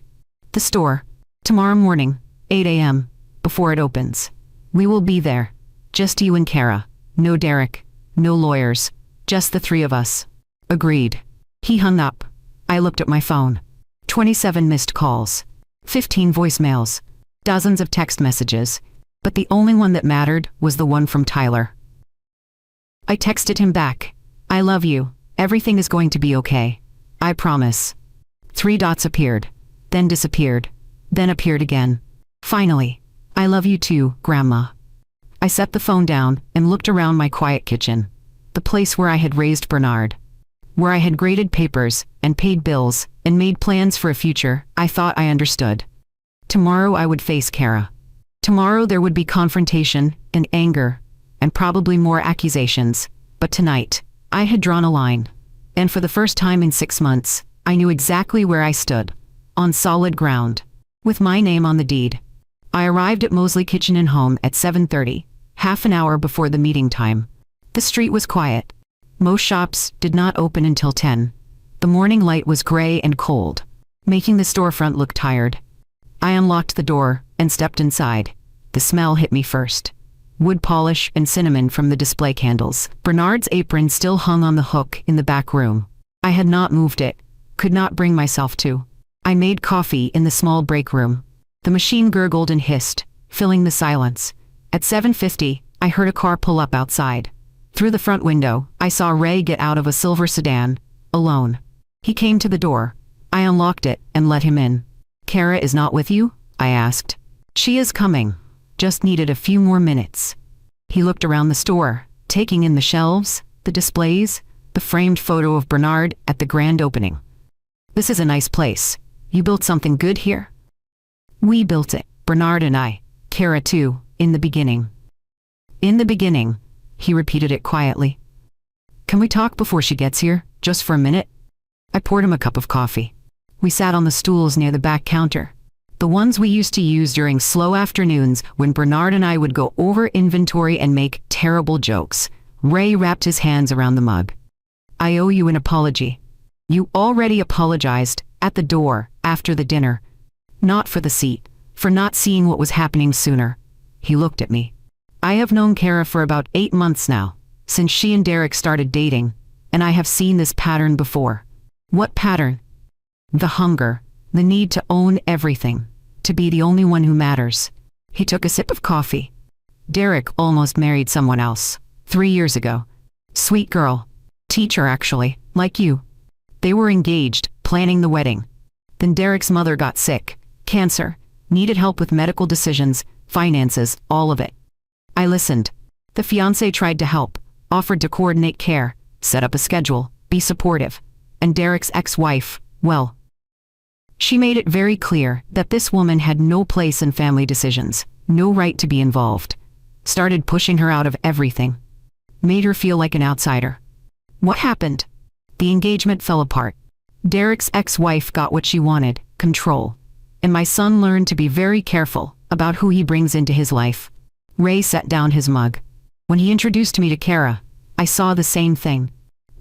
The store. Tomorrow morning, 8 a.m., before it opens. We will be there. Just you and Kara. No Derek. No lawyers. Just the three of us. Agreed. He hung up. I looked at my phone. 27 missed calls. 15 voicemails. Dozens of text messages. But the only one that mattered was the one from Tyler. I texted him back. I love you. Everything is going to be okay. I promise. 3 dots appeared. Then disappeared. Then appeared again. Finally. I love you too, Grandma. I set the phone down and looked around my quiet kitchen. The place where I had raised Bernard. Where I had graded papers and paid bills and made plans for a future I thought I understood. Tomorrow I would face Kara. Tomorrow there would be confrontation and anger and probably more accusations. But tonight, I had drawn a line. And for the first time in 6 months, I knew exactly where I stood. On solid ground. With my name on the deed. I arrived at Mosley Kitchen and Home at 7:30, half an hour before the meeting time. The street was quiet. Most shops did not open until 10. The morning light was gray and cold, making the storefront look tired. I unlocked the door and stepped inside. The smell hit me first. Wood polish and cinnamon from the display candles. Bernard's apron still hung on the hook in the back room. I had not moved it, could not bring myself to. I made coffee in the small break room. The machine gurgled and hissed, filling the silence. At 7:50, I heard a car pull up outside. Through the front window, I saw Ray get out of a silver sedan, alone. He came to the door. I unlocked it and let him in. "Kara is not with you?" I asked. "She is coming. Just needed a few more minutes." He looked around the store, taking in the shelves, the displays, the framed photo of Bernard at the grand opening. "This is a nice place. You built something good here?" "We built it, Bernard and I. Kara too, in the beginning." "In the beginning," he repeated it quietly. "Can we talk before she gets here, just for a minute?" I poured him a cup of coffee. We sat on the stools near the back counter, the ones we used to use during slow afternoons when Bernard and I would go over inventory and make terrible jokes. Ray wrapped his hands around the mug. "I owe you an apology. You already apologized, at the door, after the dinner. Not for the seat, for not seeing what was happening sooner." He looked at me. "I have known Kara for about 8 months now, since she and Derek started dating, and I have seen this pattern before." "What pattern?" "The hunger, the need to own everything, to be the only one who matters." He took a sip of coffee. "Derek almost married someone else, 3 years ago. Sweet girl. Teacher actually, like you. They were engaged, planning the wedding. Then Derek's mother got sick, cancer, needed help with medical decisions, finances, all of it. I listened. The fiancé tried to help, offered to coordinate care, set up a schedule, be supportive. And Derek's ex-wife, well, she made it very clear that this woman had no place in family decisions, no right to be involved. Started pushing her out of everything. Made her feel like an outsider. What happened? The engagement fell apart. Derek's ex-wife got what she wanted, control. And my son learned to be very careful about who he brings into his life." Ray set down his mug. "When he introduced me to Kara, I saw the same thing.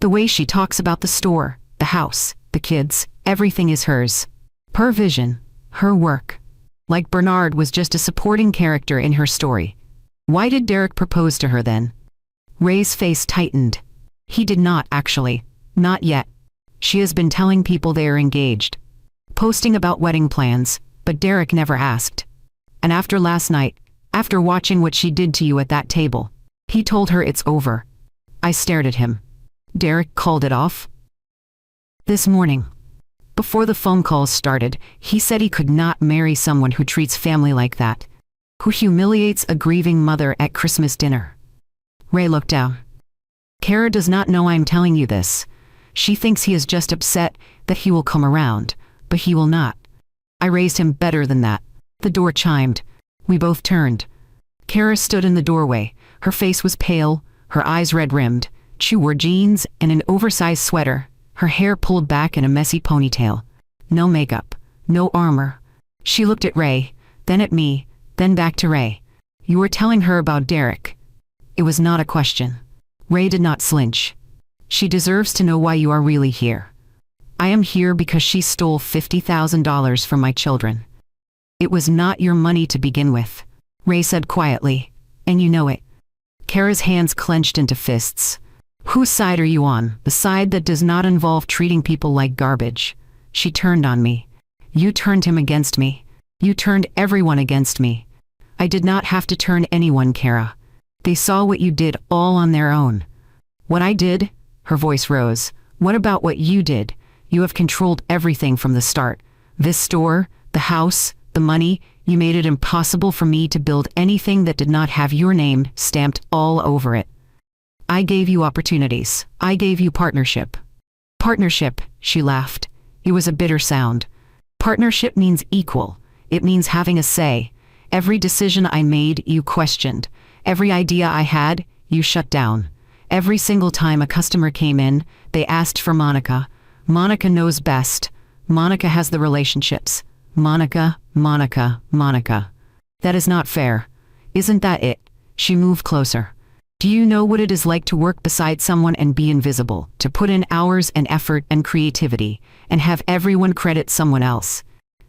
The way she talks about the store, the house, the kids, everything is hers. Her vision, her work. Like Bernard was just a supporting character in her story. Why did Derek propose to her then?" Ray's face tightened. "He did not, actually. Not yet. She has been telling people they are engaged. Posting about wedding plans, but Derek never asked. And after last night, after watching what she did to you at that table, he told her it's over." I stared at him. "Derek called it off?" "This morning. Before the phone calls started, he said he could not marry someone who treats family like that, who humiliates a grieving mother at Christmas dinner." Ray looked down. "Kara does not know I'm telling you this. She thinks he is just upset that he will come around, but he will not." I raised him better than that. The door chimed. We both turned. Kara stood in the doorway. Her face was pale, her eyes red-rimmed. She wore jeans and an oversized sweater, her hair pulled back in a messy ponytail. No makeup, no armor. She looked at Ray, then at me, then back to Ray. "You were telling her about Derek." It was not a question. Ray did not flinch. "She deserves to know why you are really here. I am here because she stole $50,000 from my children." "It was not your money to begin with," Ray said quietly, "and you know it." Kara's hands clenched into fists. "Whose side are you on? The side that does not involve treating people like garbage." She turned on me. "You turned him against me. You turned everyone against me." "I did not have to turn anyone, Kara. They saw what you did all on their own." "What I did?" Her voice rose. "What about what you did? You have controlled everything from the start. This store, the house, the money, you made it impossible for me to build anything that did not have your name stamped all over it. I gave you opportunities. I gave you partnership." "Partnership," she laughed. It was a bitter sound. "Partnership means equal. It means having a say. Every decision I made, you questioned. Every idea I had, you shut down. Every single time a customer came in, they asked for Monica. Monica knows best. Monica has the relationships. Monica, Monica, Monica. That is not fair. Isn't that it?" She moved closer. "Do you know what it is like to work beside someone and be invisible, to put in hours and effort and creativity, and have everyone credit someone else?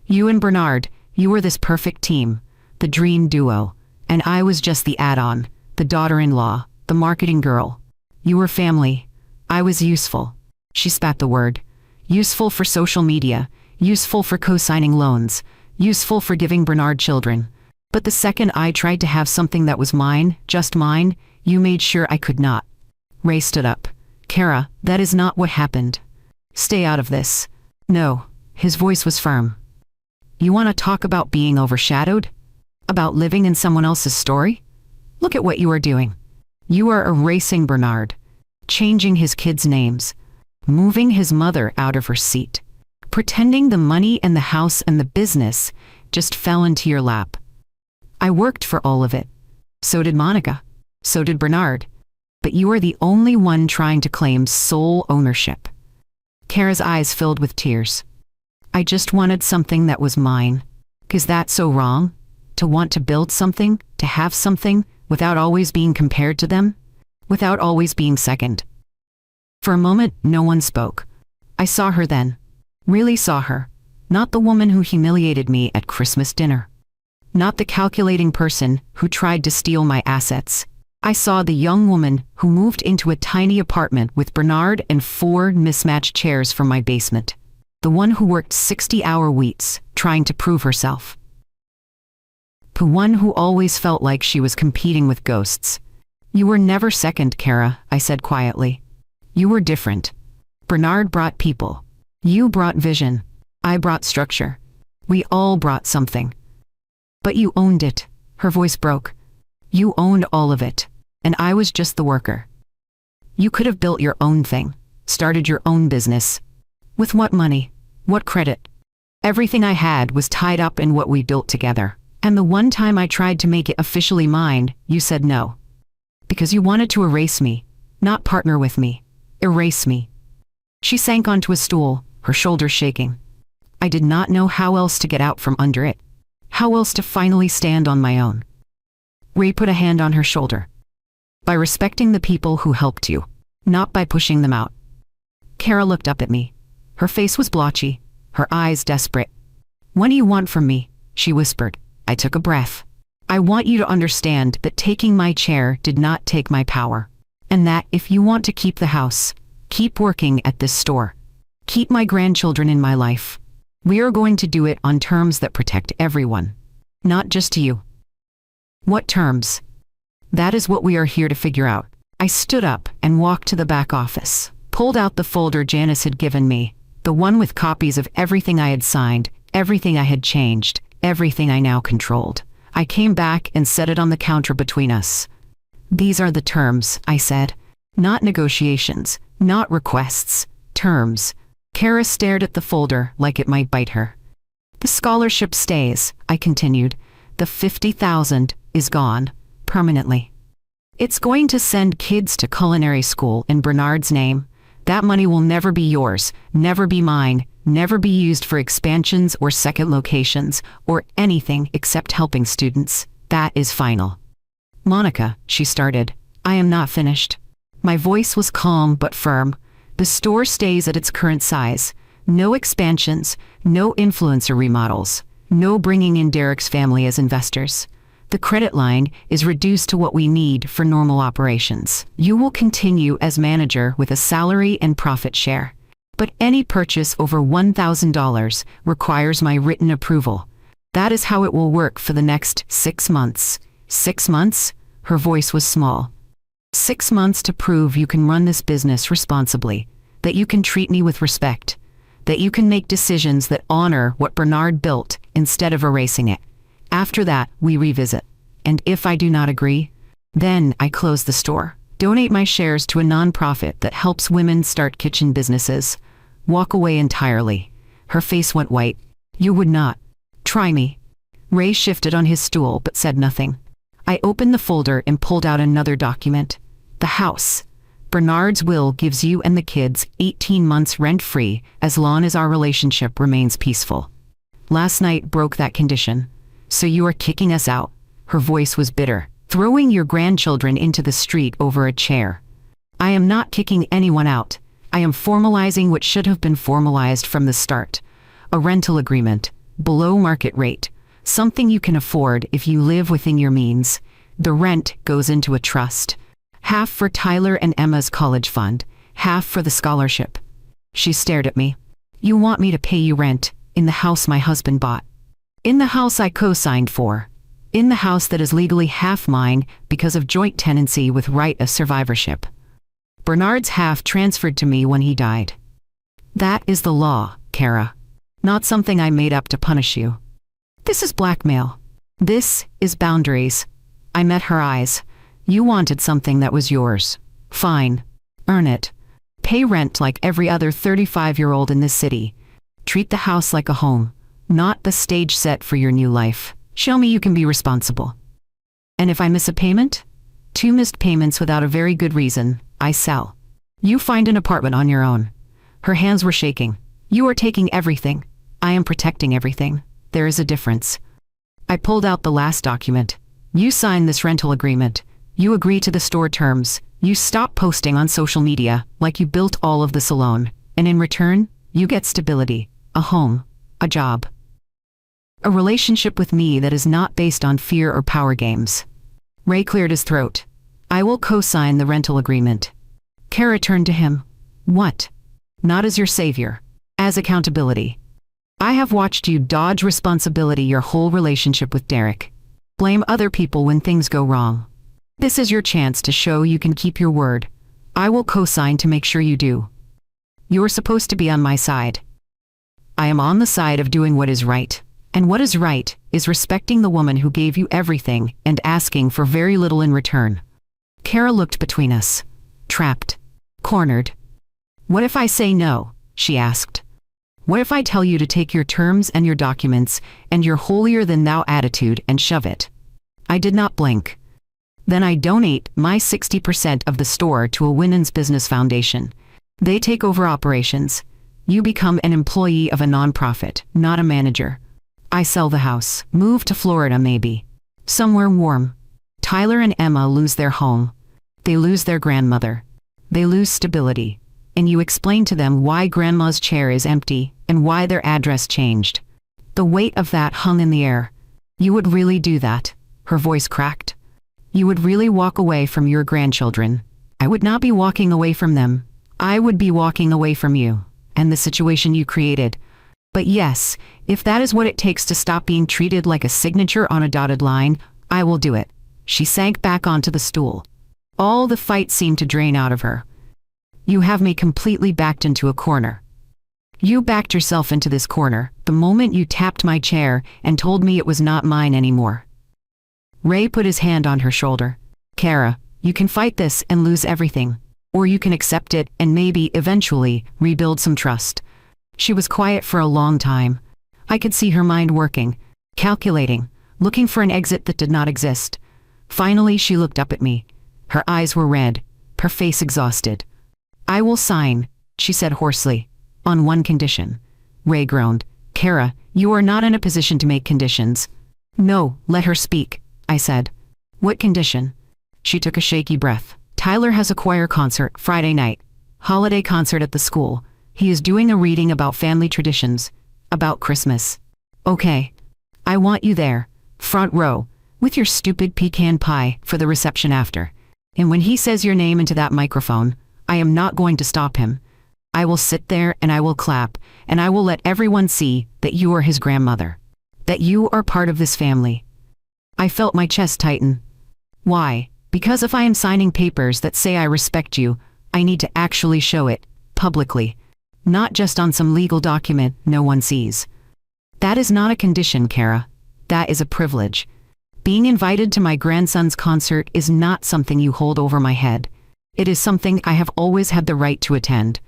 You and Bernard, you were this perfect team, the dream duo, and I was just the add-on, the daughter-in-law, the marketing girl. You were family. I was useful." She spat the word. "Useful for social media, useful for co-signing loans, useful for giving Bernard children. But the second I tried to have something that was mine, just mine, you made sure I could not. Ray stood up. Kara, that is not what happened. Stay out of this. No. His voice was firm. You want to talk about being overshadowed? About living in someone else's story? Look at what you are doing. You are erasing Bernard, changing his kids' names, moving his mother out of her seat, pretending the money and the house and the business just fell into your lap. I worked for all of it. So did Monica. So did Bernard. But you are the only one trying to claim sole ownership. Kara's eyes filled with tears. I just wanted something that was mine. Is that so wrong? To want to build something, to have something, without always being compared to them? Without always being second? For a moment, no one spoke. I saw her then. Really saw her. Not the woman who humiliated me at Christmas dinner. Not the calculating person who tried to steal my assets. I saw the young woman who moved into a tiny apartment with Bernard and 4 mismatched chairs from my basement. The one who worked 60-hour weeks, trying to prove herself. The one who always felt like she was competing with ghosts. You were never second, Kara, I said quietly. You were different. Bernard brought people. You brought vision. I brought structure. We all brought something. But you owned it. Her voice broke. You owned all of it. And I was just the worker. You could have built your own thing. Started your own business. With what money? What credit? Everything I had was tied up in what we built together. And the one time I tried to make it officially mine, you said no. Because you wanted to erase me. Not partner with me. Erase me. She sank onto a stool, her shoulders shaking. I did not know how else to get out from under it. How else to finally stand on my own. Ray put a hand on her shoulder. By respecting the people who helped you, not by pushing them out. Kara looked up at me. Her face was blotchy, her eyes desperate. What do you want from me? She whispered. I took a breath. I want you to understand that taking my chair did not take my power. And that if you want to keep the house, keep working at this store, keep my grandchildren in my life, we are going to do it on terms that protect everyone, not just you. What terms? That is what we are here to figure out. I stood up and walked to the back office, pulled out the folder Janice had given me, the one with copies of everything I had signed, everything I had changed, everything I now controlled. I came back and set it on the counter between us. These are the terms, I said. Not negotiations, not requests, terms. Kara stared at the folder like it might bite her. The scholarship stays, I continued. The $50,000 is gone, permanently. It's going to send kids to culinary school in Bernard's name. That money will never be yours, never be mine, never be used for expansions or second locations, or anything except helping students. That is final. Monica, she started. I am not finished. My voice was calm but firm. The store stays at its current size. No expansions, no influencer remodels, no bringing in Derek's family as investors. The credit line is reduced to what we need for normal operations. You will continue as manager with a salary and profit share. But any purchase over $1,000 requires my written approval. That is how it will work for the next 6 months. 6 months? Her voice was small. 6 months to prove you can run this business responsibly, that you can treat me with respect, that you can make decisions that honor what Bernard built instead of erasing it. After that, we revisit. And if I do not agree, then I close the store, donate my shares to a nonprofit that helps women start kitchen businesses, walk away entirely. Her face went white. You would not. Try me. Ray shifted on his stool but said nothing. I opened the folder and pulled out another document. The house. Bernard's will gives you and the kids 18 months rent-free as long as our relationship remains peaceful. Last night broke that condition. So you are kicking us out. Her voice was bitter. Throwing your grandchildren into the street over a chair. I am not kicking anyone out. I am formalizing what should have been formalized from the start. A rental agreement, below market rate, something you can afford if you live within your means. The rent goes into a trust. Half for Tyler and Emma's college fund, half for the scholarship. She stared at me. You want me to pay you rent, in the house my husband bought. In the house I co-signed for. In the house that is legally half mine because of joint tenancy with right of survivorship. Bernard's half transferred to me when he died. That is the law, Kara. Not something I made up to punish you. This is blackmail. This is boundaries. I met her eyes. You wanted something that was yours. Fine. Earn it. Pay rent like every other 35-year-old in this city. Treat the house like a home, not the stage set for your new life. Show me you can be responsible. And if I miss a payment? 2 missed payments without a very good reason, I sell. You find an apartment on your own. Her hands were shaking. You are taking everything. I am protecting everything. There is a difference. I pulled out the last document. You sign this rental agreement. You agree to the store terms. You stop posting on social media like you built all of this alone. And in return, you get stability, a home, a job. A relationship with me that is not based on fear or power games. Ray cleared his throat. I will co-sign the rental agreement. Kara turned to him. What? Not as your savior. As accountability. I have watched you dodge responsibility your whole relationship with Derek. Blame other people when things go wrong. This is your chance to show you can keep your word. I will co-sign to make sure you do. You're supposed to be on my side. I am on the side of doing what is right. And what is right is respecting the woman who gave you everything and asking for very little in return. Kara looked between us. Trapped. Cornered. What if I say no? She asked. What if I tell you to take your terms and your documents and your holier-than-thou attitude and shove it? I did not blink. Then I donate my 60% of the store to a women's business foundation. They take over operations. You become an employee of a nonprofit, not a manager. I sell the house, move to Florida maybe. Somewhere warm. Tyler and Emma lose their home. They lose their grandmother. They lose stability. And you explain to them why grandma's chair is empty and why their address changed. The weight of that hung in the air. You would really do that? Her voice cracked. You would really walk away from your grandchildren. I would not be walking away from them. I would be walking away from you and the situation you created. But yes, if that is what it takes to stop being treated like a signature on a dotted line, I will do it. She sank back onto the stool. All the fight seemed to drain out of her. You have me completely backed into a corner. You backed yourself into this corner the moment you tapped my chair and told me it was not mine anymore. Ray put his hand on her shoulder. Kara, you can fight this and lose everything. Or you can accept it and maybe, eventually, rebuild some trust. She was quiet for a long time. I could see her mind working, calculating, looking for an exit that did not exist. Finally, she looked up at me. Her eyes were red, her face exhausted. I will sign, she said hoarsely, on one condition. Ray groaned. Kara, you are not in a position to make conditions. No, let her speak, I said. What condition? She took a shaky breath. Tyler has a choir concert Friday night. Holiday concert at the school. He is doing a reading about family traditions. About Christmas. Okay. I want you there. Front row. With your stupid pecan pie for the reception after. And when he says your name into that microphone, I am not going to stop him. I will sit there and I will clap, and I will let everyone see that you are his grandmother. That you are part of this family. I felt my chest tighten. Why? Because if I am signing papers that say I respect you, I need to actually show it, publicly. Not just on some legal document no one sees. That is not a condition, Kara. That is a privilege. Being invited to my grandson's concert is not something you hold over my head. It is something I have always had the right to attend.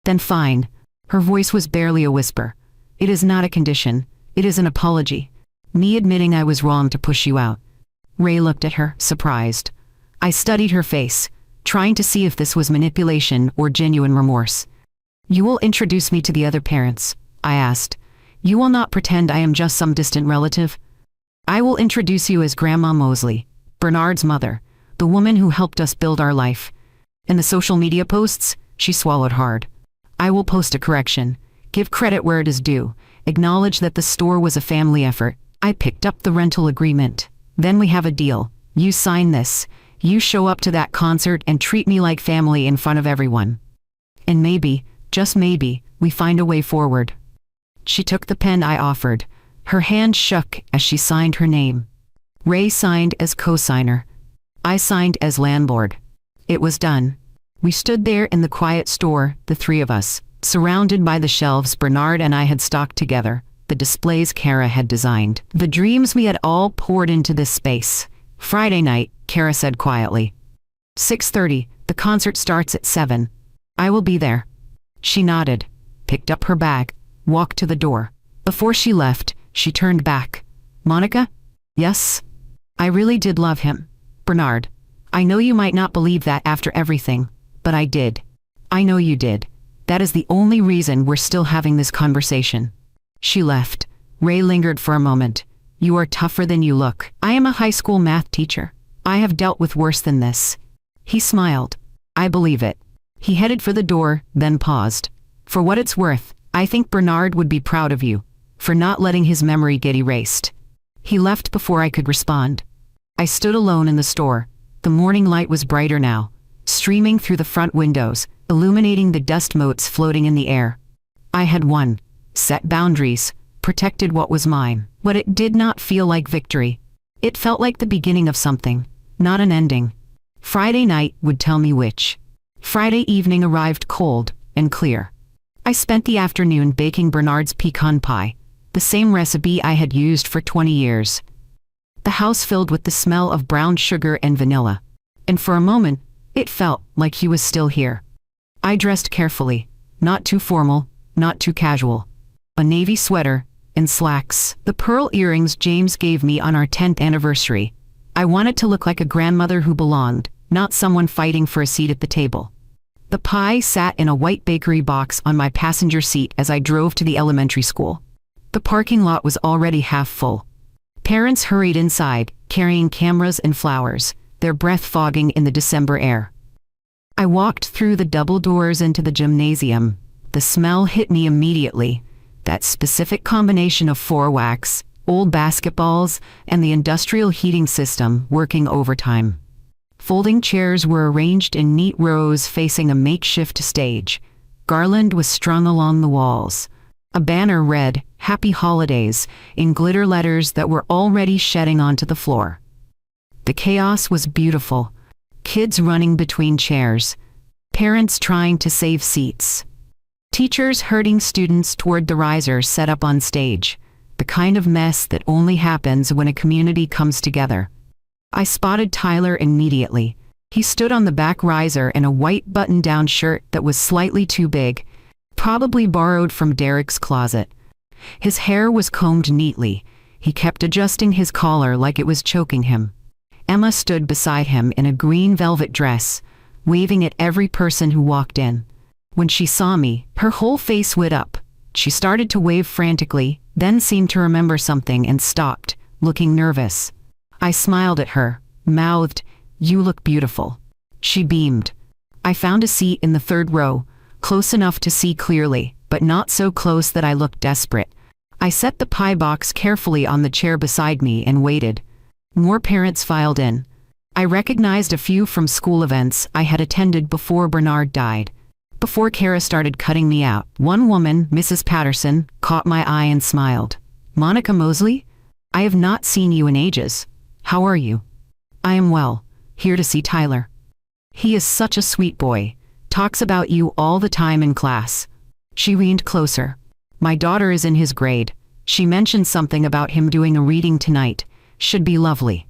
Then fine. Her voice was barely a whisper. It is not a condition. It is an apology. Me admitting I was wrong to push you out. Ray looked at her, surprised. I studied her face, trying to see if this was manipulation or genuine remorse. You will introduce me to the other parents, I asked. You will not pretend I am just some distant relative. I will introduce you as Grandma Mosley, Bernard's mother, the woman who helped us build our life. In the social media posts, she swallowed hard. I will post a correction, give credit where it is due, acknowledge that the store was a family effort. I picked up the rental agreement. Then we have a deal. You sign this. You show up to that concert and treat me like family in front of everyone. And maybe, just maybe, we find a way forward. She took the pen I offered. Her hand shook as she signed her name. Ray signed as co-signer. I signed as landlord. It was done. We stood there in the quiet store, the three of us, surrounded by the shelves Bernard and I had stocked together, the displays Kara had designed, the dreams we had all poured into this space. Friday night, Kara said quietly. 6:30, the concert starts at 7. I will be there. She nodded, picked up her bag, walked to the door. Before she left, she turned back. Monica? Yes? I really did love him. Bernard. I know you might not believe that after everything, but I did. I know you did. That is the only reason we're still having this conversation. She left. Ray lingered for a moment. You are tougher than you look. I am a high school math teacher. I have dealt with worse than this. He smiled. I believe it. He headed for the door, then paused. For what it's worth, I think Bernard would be proud of you, for not letting his memory get erased. He left before I could respond. I stood alone in the store. The morning light was brighter now, streaming through the front windows, illuminating the dust motes floating in the air. I had won, set boundaries, protected what was mine, but it did not feel like victory. It felt like the beginning of something, not an ending. Friday night would tell me which. Friday evening arrived cold and clear. I spent the afternoon baking Bernard's pecan pie, the same recipe I had used for 20 years. The house filled with the smell of brown sugar and vanilla, and for a moment, it felt like he was still here. I dressed carefully, not too formal, not too casual. A navy sweater and slacks, the pearl earrings James gave me on our 10th anniversary. I wanted to look like a grandmother who belonged, not someone fighting for a seat at the table. The pie sat in a white bakery box on my passenger seat as I drove to the elementary school. The parking lot was already half full. Parents hurried inside, carrying cameras and flowers, their breath fogging in the December air. I walked through the double doors into the gymnasium. The smell hit me immediately. That specific combination of floor wax, old basketballs, and the industrial heating system working overtime. Folding chairs were arranged in neat rows facing a makeshift stage. Garland was strung along the walls. A banner read, "Happy Holidays," in glitter letters that were already shedding onto the floor. The chaos was beautiful. Kids running between chairs. Parents trying to save seats. Teachers herding students toward the risers set up on stage. The kind of mess that only happens when a community comes together. I spotted Tyler immediately. He stood on the back riser in a white button-down shirt that was slightly too big, probably borrowed from Derek's closet. His hair was combed neatly. He kept adjusting his collar like it was choking him. Emma stood beside him in a green velvet dress, waving at every person who walked in. When she saw me, her whole face lit up. She started to wave frantically, then seemed to remember something and stopped, looking nervous. I smiled at her, mouthed, "You look beautiful." She beamed. I found a seat in the third row, close enough to see clearly, but not so close that I looked desperate. I set the pie box carefully on the chair beside me and waited. More parents filed in. I recognized a few from school events I had attended before Bernard died. Before Kara started cutting me out, one woman, Mrs. Patterson, caught my eye and smiled. "Monica Mosley? I have not seen you in ages. How are you?" "I am well. Here to see Tyler. He is such a sweet boy. Talks about you all the time in class." She leaned closer. "My daughter is in his grade. She mentioned something about him doing a reading tonight. Should be lovely.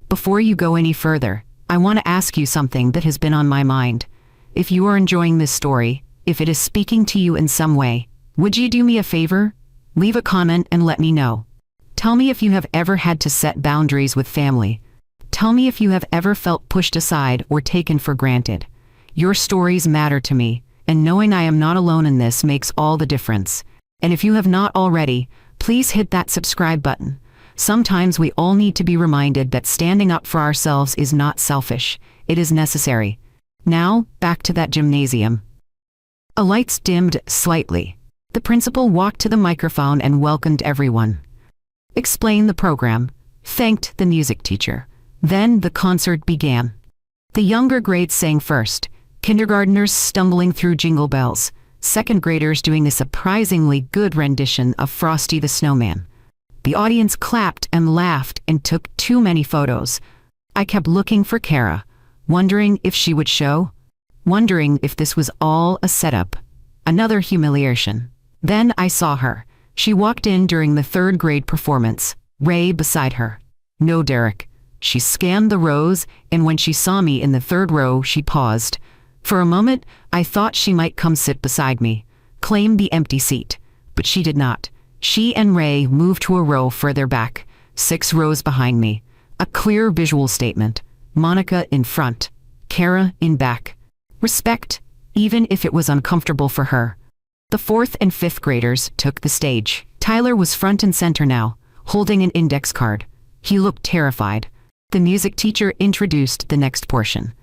Before you go any further, I want to ask you something that has been on my mind. If you are enjoying this story, if it is speaking to you in some way, would you do me a favor? Leave a comment and let me know. Tell me if you have ever had to set boundaries with family. Tell me if you have ever felt pushed aside or taken for granted. Your stories matter to me, and knowing I am not alone in this makes all the difference. And if you have not already, please hit that subscribe button. Sometimes we all need to be reminded that standing up for ourselves is not selfish, it is necessary. Now, back to that gymnasium. The lights dimmed slightly. The principal walked to the microphone and welcomed everyone. Explained the program, thanked the music teacher. Then the concert began. The younger grades sang first, kindergartners stumbling through Jingle Bells, second graders doing a surprisingly good rendition of Frosty the Snowman. The audience clapped and laughed and took too many photos. I kept looking for Kara, wondering if she would show, wondering if this was all a setup. Another humiliation. Then I saw her. She walked in during the third grade performance, Ray beside her. No, Derek. She scanned the rows, and when she saw me in the third row, she paused. For a moment, I thought she might come sit beside me, claim the empty seat. But she did not. She and Ray moved to a row further back, 6 rows behind me. A clear visual statement. Monica in front, Kara in back. Respect, even if it was uncomfortable for her. The 4th and 5th graders took the stage. Tyler was front and center now, holding an index card. He looked terrified. The music teacher introduced the next portion.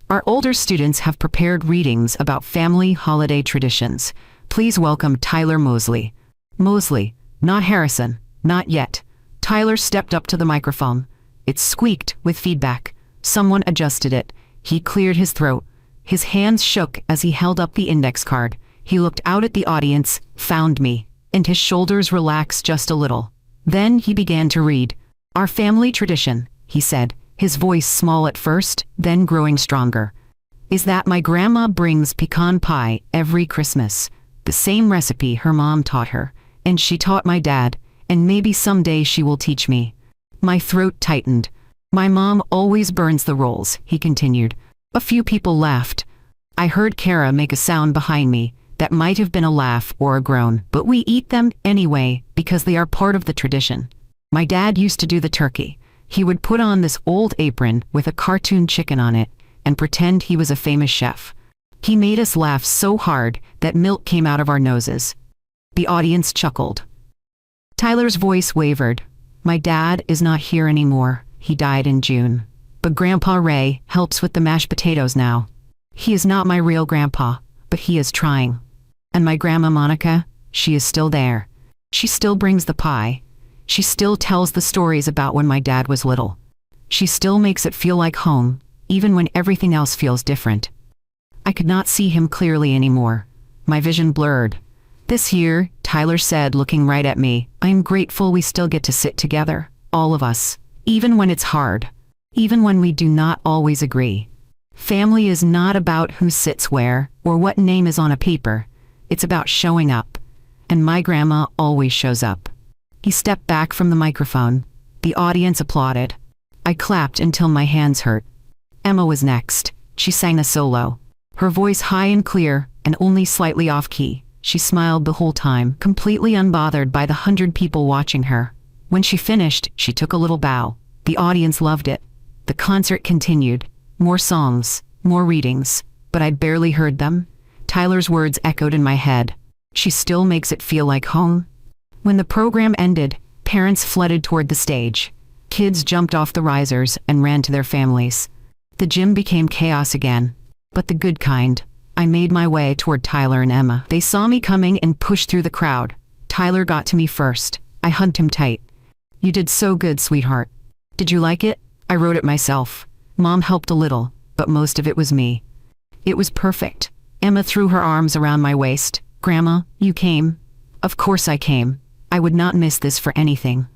Our older students have prepared readings about family holiday traditions. Please welcome Tyler Mosley. Mosley, not Harrison, not yet. Tyler stepped up to the microphone. It squeaked with feedback. Someone adjusted it. He cleared his throat. His hands shook as he held up the index card. He looked out at the audience, found me, and his shoulders relaxed just a little. Then he began to read. Our family tradition, he said, his voice small at first, then growing stronger, is that my grandma brings pecan pie every Christmas. The same recipe her mom taught her, and she taught my dad, and maybe someday she will teach me. My throat tightened. My mom always burns the rolls, he continued. A few people laughed. I heard Kara make a sound behind me. That might have been a laugh or a groan, but we eat them anyway because they are part of the tradition. My dad used to do the turkey. He would put on this old apron with a cartoon chicken on it and pretend he was a famous chef. He made us laugh so hard that milk came out of our noses. The audience chuckled. Tyler's voice wavered. My dad is not here anymore. He died in June. But Grandpa Ray helps with the mashed potatoes now. He is not my real grandpa, but he is trying. And my grandma Monica, she is still there. She still brings the pie. She still tells the stories about when my dad was little. She still makes it feel like home, even when everything else feels different. I could not see him clearly anymore. My vision blurred. This year, Tyler said, looking right at me, I am grateful we still get to sit together, all of us, even when it's hard, even when we do not always agree. Family is not about who sits where or what name is on a paper. It's about showing up. And my grandma always shows up. He stepped back from the microphone. The audience applauded. I clapped until my hands hurt. Emma was next. She sang a solo. Her voice high and clear, and only slightly off-key. She smiled the whole time, completely unbothered by the 100 people watching her. When she finished, she took a little bow. The audience loved it. The concert continued. More songs, more readings, but I barely heard them. Tyler's words echoed in my head. She still makes it feel like home. When the program ended, parents flooded toward the stage. Kids jumped off the risers and ran to their families. The gym became chaos again, but the good kind. I made my way toward Tyler and Emma. They saw me coming and pushed through the crowd. Tyler got to me first. I hugged him tight. You did so good, sweetheart. Did you like it? I wrote it myself. Mom helped a little, but most of it was me. It was perfect. Emma threw her arms around my waist. Grandma, you came? Of course I came. I would not miss this for anything.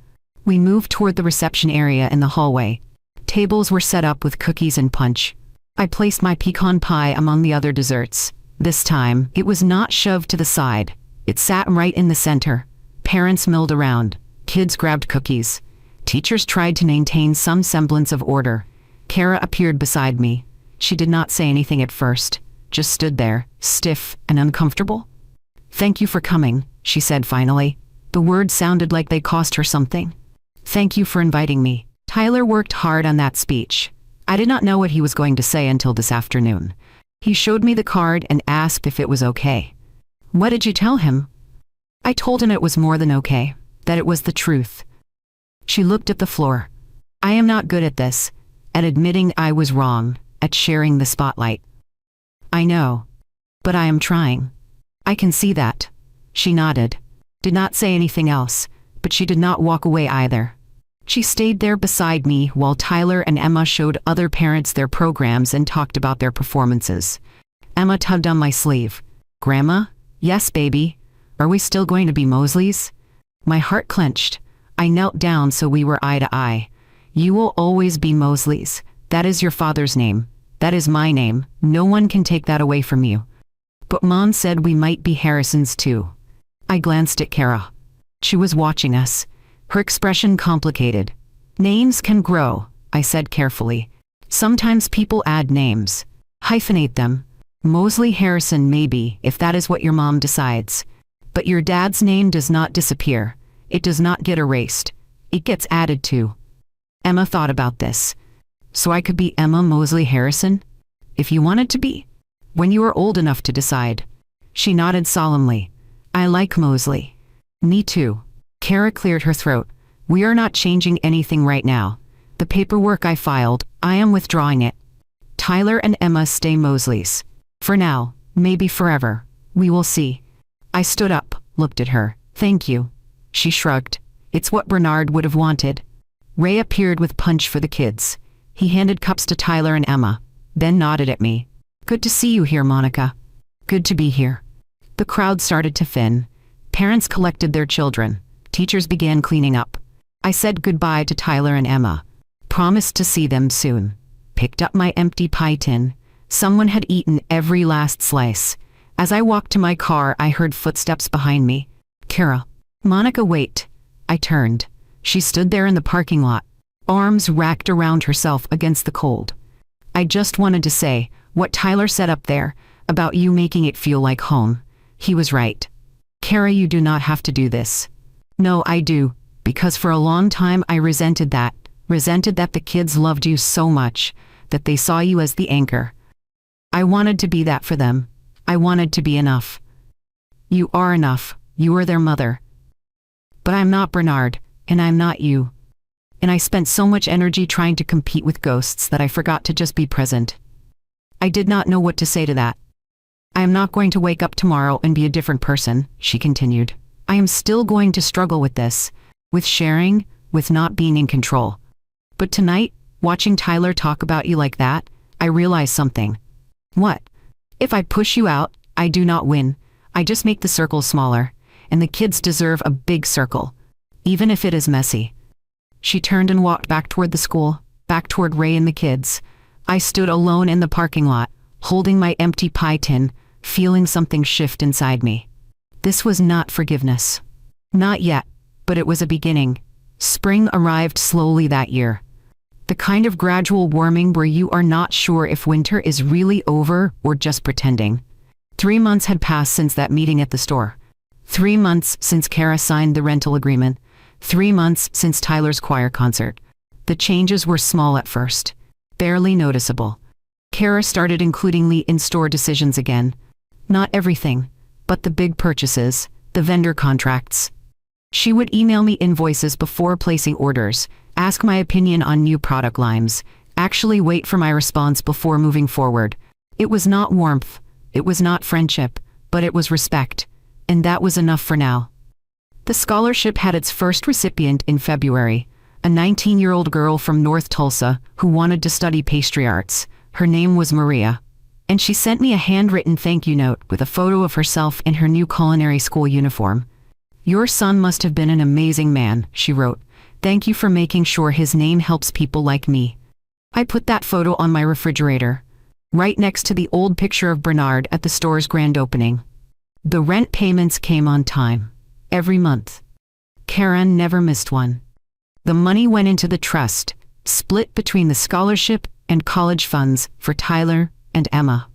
We moved toward the reception area in the hallway. Tables were set up with cookies and punch. I placed my pecan pie among the other desserts. This time, it was not shoved to the side. It sat right in the center. Parents milled around. Kids grabbed cookies. Teachers tried to maintain some semblance of order. Kara appeared beside me. She did not say anything at first, just stood there, stiff and uncomfortable. Thank you for coming, she said finally. The words sounded like they cost her something. Thank you for inviting me. Tyler worked hard on that speech. I did not know what he was going to say until this afternoon. He showed me the card and asked if it was okay. What did you tell him? I told him it was more than okay, that it was the truth. She looked at the floor. I am not good at this, at admitting I was wrong, at sharing the spotlight. I know. But I am trying. I can see that. She nodded. Did not say anything else, but she did not walk away either. She stayed there beside me while Tyler and Emma showed other parents their programs and talked about their performances. Emma tugged on my sleeve. Grandma? Yes, baby. Are we still going to be Mosleys? My heart clenched. I knelt down so we were eye to eye. You will always be Mosley's. That is your father's name. That is my name. No one can take that away from you. But Mom said we might be Harrisons too. I glanced at Kara. She was watching us. Her expression complicated. Names can grow, I said carefully. Sometimes people add names. Hyphenate them. Mosley Harrison maybe, if that is what your mom decides. But your dad's name does not disappear. It does not get erased. It gets added to. Emma thought about this. So I could be Emma Mosley Harrison? If you wanted to be. When you are old enough to decide. She nodded solemnly. I like Mosley. Me too. Kara cleared her throat. We are not changing anything right now. The paperwork I filed, I am withdrawing it. Tyler and Emma stay Mosleys. For now, maybe forever. We will see. I stood up, looked at her. Thank you. She shrugged. It's what Bernard would have wanted. Ray appeared with punch for the kids. He handed cups to Tyler and Emma, then nodded at me. Good to see you here, Monica. Good to be here. The crowd started to thin. Parents collected their children. Teachers began cleaning up. I said goodbye to Tyler and Emma. Promised to see them soon. Picked up my empty pie tin. Someone had eaten every last slice. As I walked to my car, I heard footsteps behind me. Kara. Monica, wait. I turned. She stood there in the parking lot, arms racked around herself against the cold. I just wanted to say, what Tyler said up there, about you making it feel like home. He was right. Kara, you do not have to do this. No, I do, because for a long time I resented that the kids loved you so much, that they saw you as the anchor. I wanted to be that for them. I wanted to be enough. You are enough. You are their mother. But I'm not Bernard, and I'm not you. And I spent so much energy trying to compete with ghosts that I forgot to just be present. I did not know what to say to that. I am not going to wake up tomorrow and be a different person, she continued. I am still going to struggle with this, with sharing, with not being in control. But tonight, watching Tyler talk about you like that, I realized something. What? If I push you out, I do not win. I just make the circle smaller, and the kids deserve a big circle, even if it is messy. She turned and walked back toward the school, back toward Ray and the kids. I stood alone in the parking lot, holding my empty pie tin, feeling something shift inside me. This was not forgiveness. Not yet, but it was a beginning. Spring arrived slowly that year. The kind of gradual warming where you are not sure if winter is really over or just pretending. 3 months had passed since that meeting at the store. 3 months since Kara signed the rental agreement. 3 months since Tyler's choir concert. The changes were small at first, barely noticeable. Kara started including Lee in store decisions again. Not everything, but the big purchases, the vendor contracts. She would email me invoices before placing orders, ask my opinion on new product lines, actually wait for my response before moving forward. It was not warmth, it was not friendship, but it was respect, and that was enough for now. The scholarship had its first recipient in February, a 19-year-old girl from North Tulsa who wanted to study pastry arts. Her name was Maria, and she sent me a handwritten thank you note with a photo of herself in her new culinary school uniform. Your son must have been an amazing man, she wrote. Thank you for making sure his name helps people like me. I put that photo on my refrigerator, right next to the old picture of Bernard at the store's grand opening. The rent payments came on time, every month. Karen never missed one. The money went into the trust, split between the scholarship and college funds for Tyler and Emma.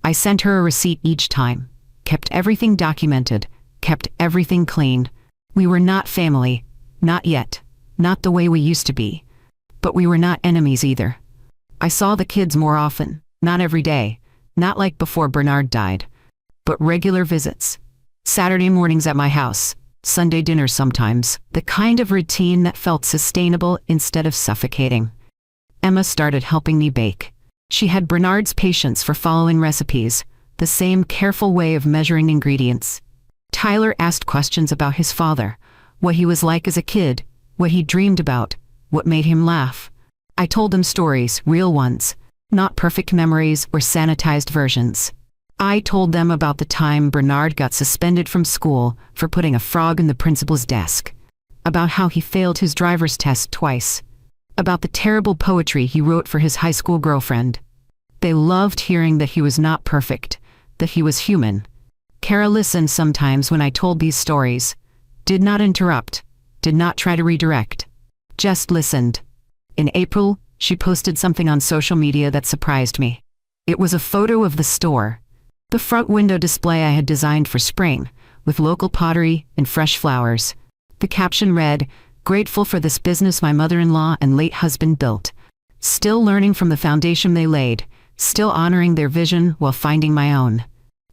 I sent her a receipt each time, kept everything documented, kept everything clean. We were not family, not yet, not the way we used to be. But we were not enemies either. I saw the kids more often, not every day, not like before Bernard died, but regular visits. Saturday mornings at my house, Sunday dinners sometimes, the kind of routine that felt sustainable instead of suffocating. Emma started helping me bake. She had Bernard's patience for following recipes, the same careful way of measuring ingredients. Tyler asked questions about his father, what he was like as a kid, what he dreamed about, what made him laugh. I told him stories, real ones, not perfect memories or sanitized versions. I told them about the time Bernard got suspended from school for putting a frog in the principal's desk. about how he failed his driver's test twice, about the terrible poetry he wrote for his high school girlfriend. They loved hearing that he was not perfect, that he was human. Kara listened sometimes when I told these stories, did not interrupt, did not try to redirect, just listened. In April, she posted something on social media that surprised me. It was a photo of the store, the front window display I had designed for spring, with local pottery and fresh flowers. The caption read, "Grateful for this business my mother-in-law and late husband built. Still learning from the foundation they laid, still honoring their vision while finding my own."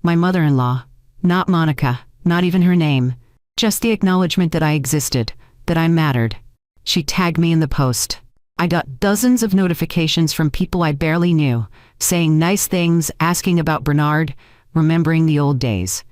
My mother-in-law, not Monica, not even her name, just the acknowledgement that I existed, that I mattered. She tagged me in the post. I got dozens of notifications from people I barely knew, saying nice things, asking about Bernard, remembering the old days.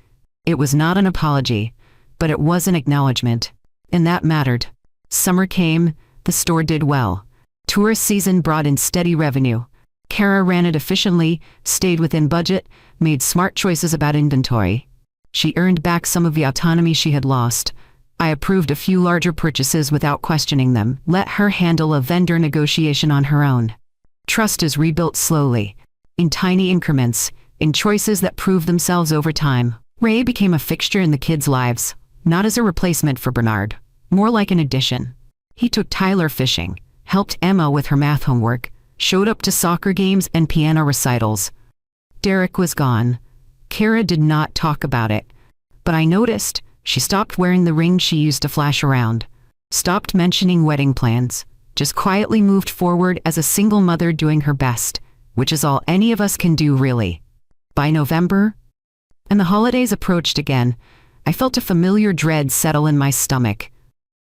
It was not an apology, but it was an acknowledgement, and that mattered. Summer came, the store did well. Tourist season brought in steady revenue. Kara ran it efficiently, stayed within budget, made smart choices about inventory. She earned back some of the autonomy she had lost. I approved a few larger purchases without questioning them, let her handle a vendor negotiation on her own. Trust is rebuilt slowly, in tiny increments, in choices that prove themselves over time. Ray became a fixture in the kids' lives, not as a replacement for Bernard, more like an addition. He took Tyler fishing, helped Emma with her math homework, showed up to soccer games and piano recitals. Derek was gone. Kara did not talk about it, but I noticed she stopped wearing the ring she used to flash around, stopped mentioning wedding plans, just quietly moved forward as a single mother doing her best, which is all any of us can do really. By November, and the holidays approached again, I felt a familiar dread settle in my stomach.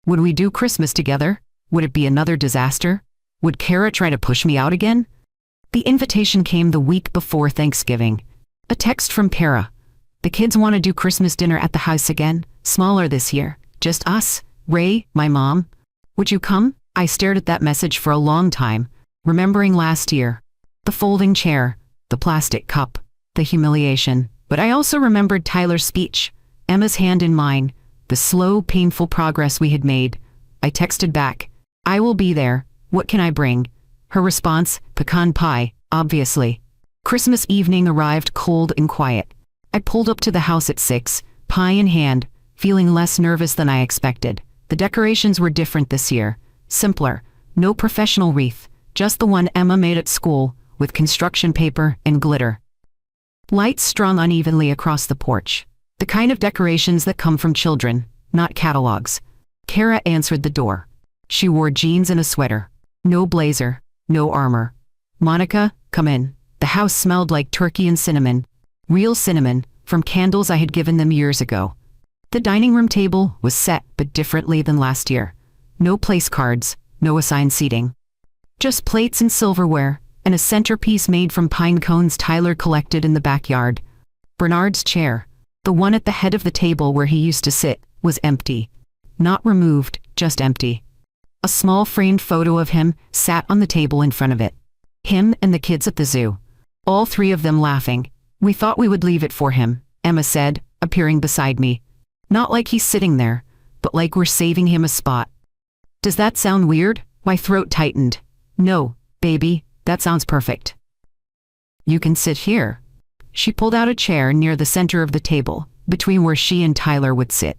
Would we do Christmas together? Would it be another disaster? Would Kara try to push me out again? The invitation came the week before Thanksgiving. A text from Kara. "The kids want to do Christmas dinner at the house again, smaller this year. Just us, Ray, my mom. Would you come?" I stared at that message for a long time, remembering last year. The folding chair, the plastic cup, the humiliation. But I also remembered Tyler's speech, Emma's hand in mine, the slow, painful progress we had made. I texted back, "I will be there. What can I bring?" Her response, "Pecan pie, obviously." Christmas evening arrived cold and quiet. I pulled up to the house at 6, pie in hand, feeling less nervous than I expected. The decorations were different this year, simpler, no professional wreath, just the one Emma made at school, with construction paper and glitter. Lights strung unevenly across the porch, the kind of decorations that come from children, not catalogs. Kara answered the door. She wore jeans and a sweater. No blazer, no armor. "Monica, come in." The house smelled like turkey and cinnamon. Real cinnamon, from candles I had given them years ago. The dining room table was set, but differently than last year. No place cards, no assigned seating. Just plates and silverware, and a centerpiece made from pine cones Tyler collected in the backyard. Bernard's chair, the one at the head of the table where he used to sit, was empty. Not removed, just empty. A small framed photo of him sat on the table in front of it. Him and the kids at the zoo. All three of them laughing. "We thought we would leave it for him," Emma said, appearing beside me. "Not like he's sitting there, but like we're saving him a spot." Does that sound weird? My throat tightened. "No, baby, that sounds perfect. You can sit here." She pulled out a chair near the center of the table, between where she and Tyler would sit.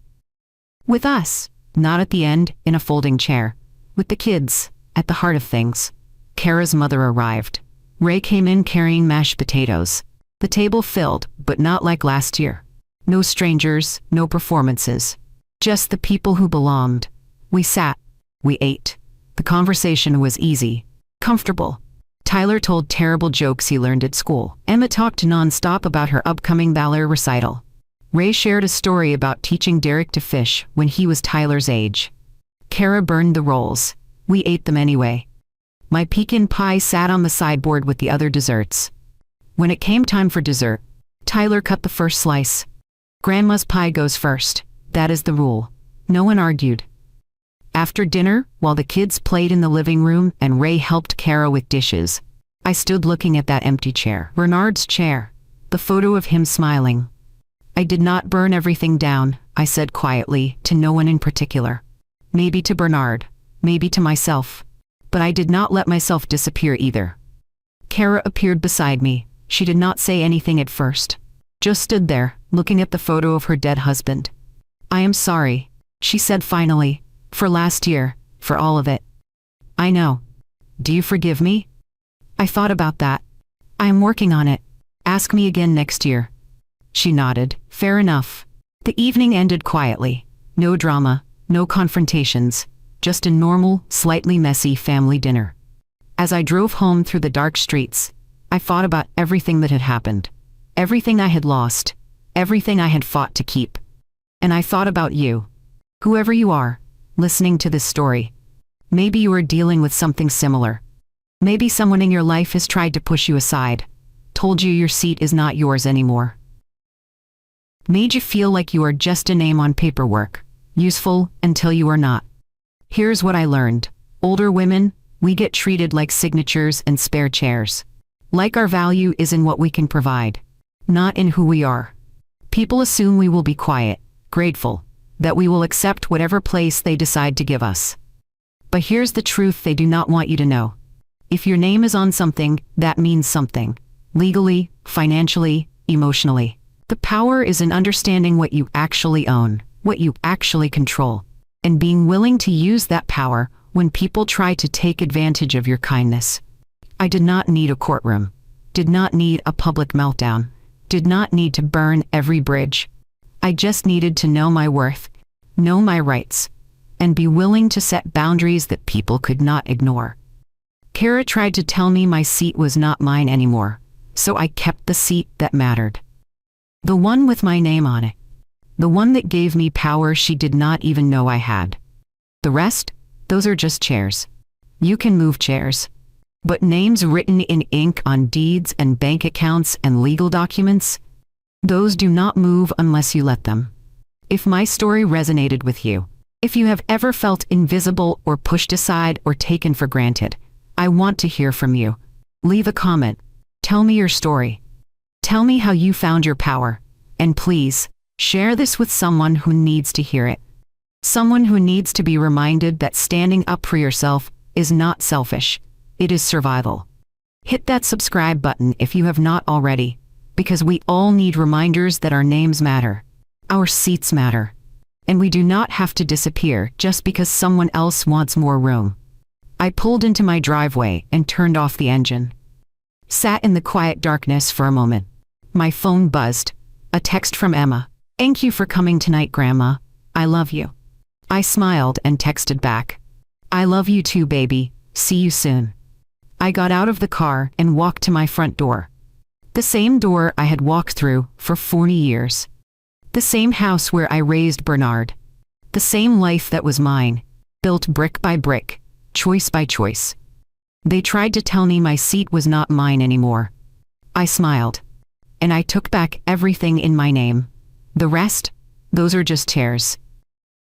With us, not at the end, in a folding chair. With the kids, at the heart of things. Kara's mother arrived. Ray came in carrying mashed potatoes. The table filled, but not like last year. No strangers, no performances. Just the people who belonged. We sat. We ate. The conversation was easy. Comfortable. Tyler told terrible jokes he learned at school. Emma talked nonstop about her upcoming ballet recital. Ray shared a story about teaching Derek to fish when he was Tyler's age. Kara burned the rolls. We ate them anyway. My pecan pie sat on the sideboard with the other desserts. When it came time for dessert, Tyler cut the first slice. Grandma's pie goes first. That is the rule. No one argued. After dinner, while the kids played in the living room and Ray helped Kara with dishes, I stood looking at that empty chair. Bernard's chair. The photo of him smiling. "I did not burn everything down," I said quietly, to no one in particular. maybe to Bernard, maybe to myself. But I did not let myself disappear either. Kara appeared beside me. She did not say anything at first. Just stood there, looking at the photo of her dead husband. "I am sorry," she said finally, "for last year, for all of it." "I know. Do you forgive me?" "I thought about that. I am working on it. Ask me again next year." She nodded. "Fair enough." The evening ended quietly. No drama, no confrontations, just a normal, slightly messy family dinner. As I drove home through the dark streets, I thought about everything that had happened, everything I had lost, everything I had fought to keep. And I thought about you, whoever you are, listening to this story. Maybe you are dealing with something similar. Maybe someone in your life has tried to push you aside, told you your seat is not yours anymore. Made you feel like you are just a name on paperwork, useful until you are not. Here's what I learned. Older women, we get treated like signatures and spare chairs. Like our value is in what we can provide, not in who we are. People assume we will be quiet, grateful, that we will accept whatever place they decide to give us. But here's the truth they do not want you to know. If your name is on something, that means something. Legally, financially, emotionally. The power is in understanding what you actually own, what you actually control, and being willing to use that power when people try to take advantage of your kindness. I did not need a courtroom, did not need a public meltdown, did not need to burn every bridge. I just needed to know my worth, know my rights, and be willing to set boundaries that people could not ignore. Kara tried to tell me my seat was not mine anymore, so I kept the seat that mattered. The one with my name on it. The one that gave me power she did not even know I had. The rest? Those are just chairs. You can move chairs. But names written in ink on deeds and bank accounts and legal documents? Those do not move unless you let them. If my story resonated with you, if you have ever felt invisible or pushed aside or taken for granted, I want to hear from you. Leave a comment. Tell me your story. Tell me how you found your power. And please, share this with someone who needs to hear it. Someone who needs to be reminded that standing up for yourself is not selfish. It is survival. Hit that subscribe button if you have not already, because we all need reminders that our names matter. Our seats matter. And we do not have to disappear just because someone else wants more room. I pulled into my driveway and turned off the engine. Sat in the quiet darkness for a moment. My phone buzzed. A text from Emma. "Thank you for coming tonight, Grandma. I love you." I smiled and texted back. "I love you too, baby. See you soon." I got out of the car and walked to my front door. The same door I had walked through for 40 years. The same house where I raised Bernard. The same life that was mine, built brick by brick, choice by choice. They tried to tell me my seat was not mine anymore. I smiled. And I took back everything in my name. The rest? Those are just chairs.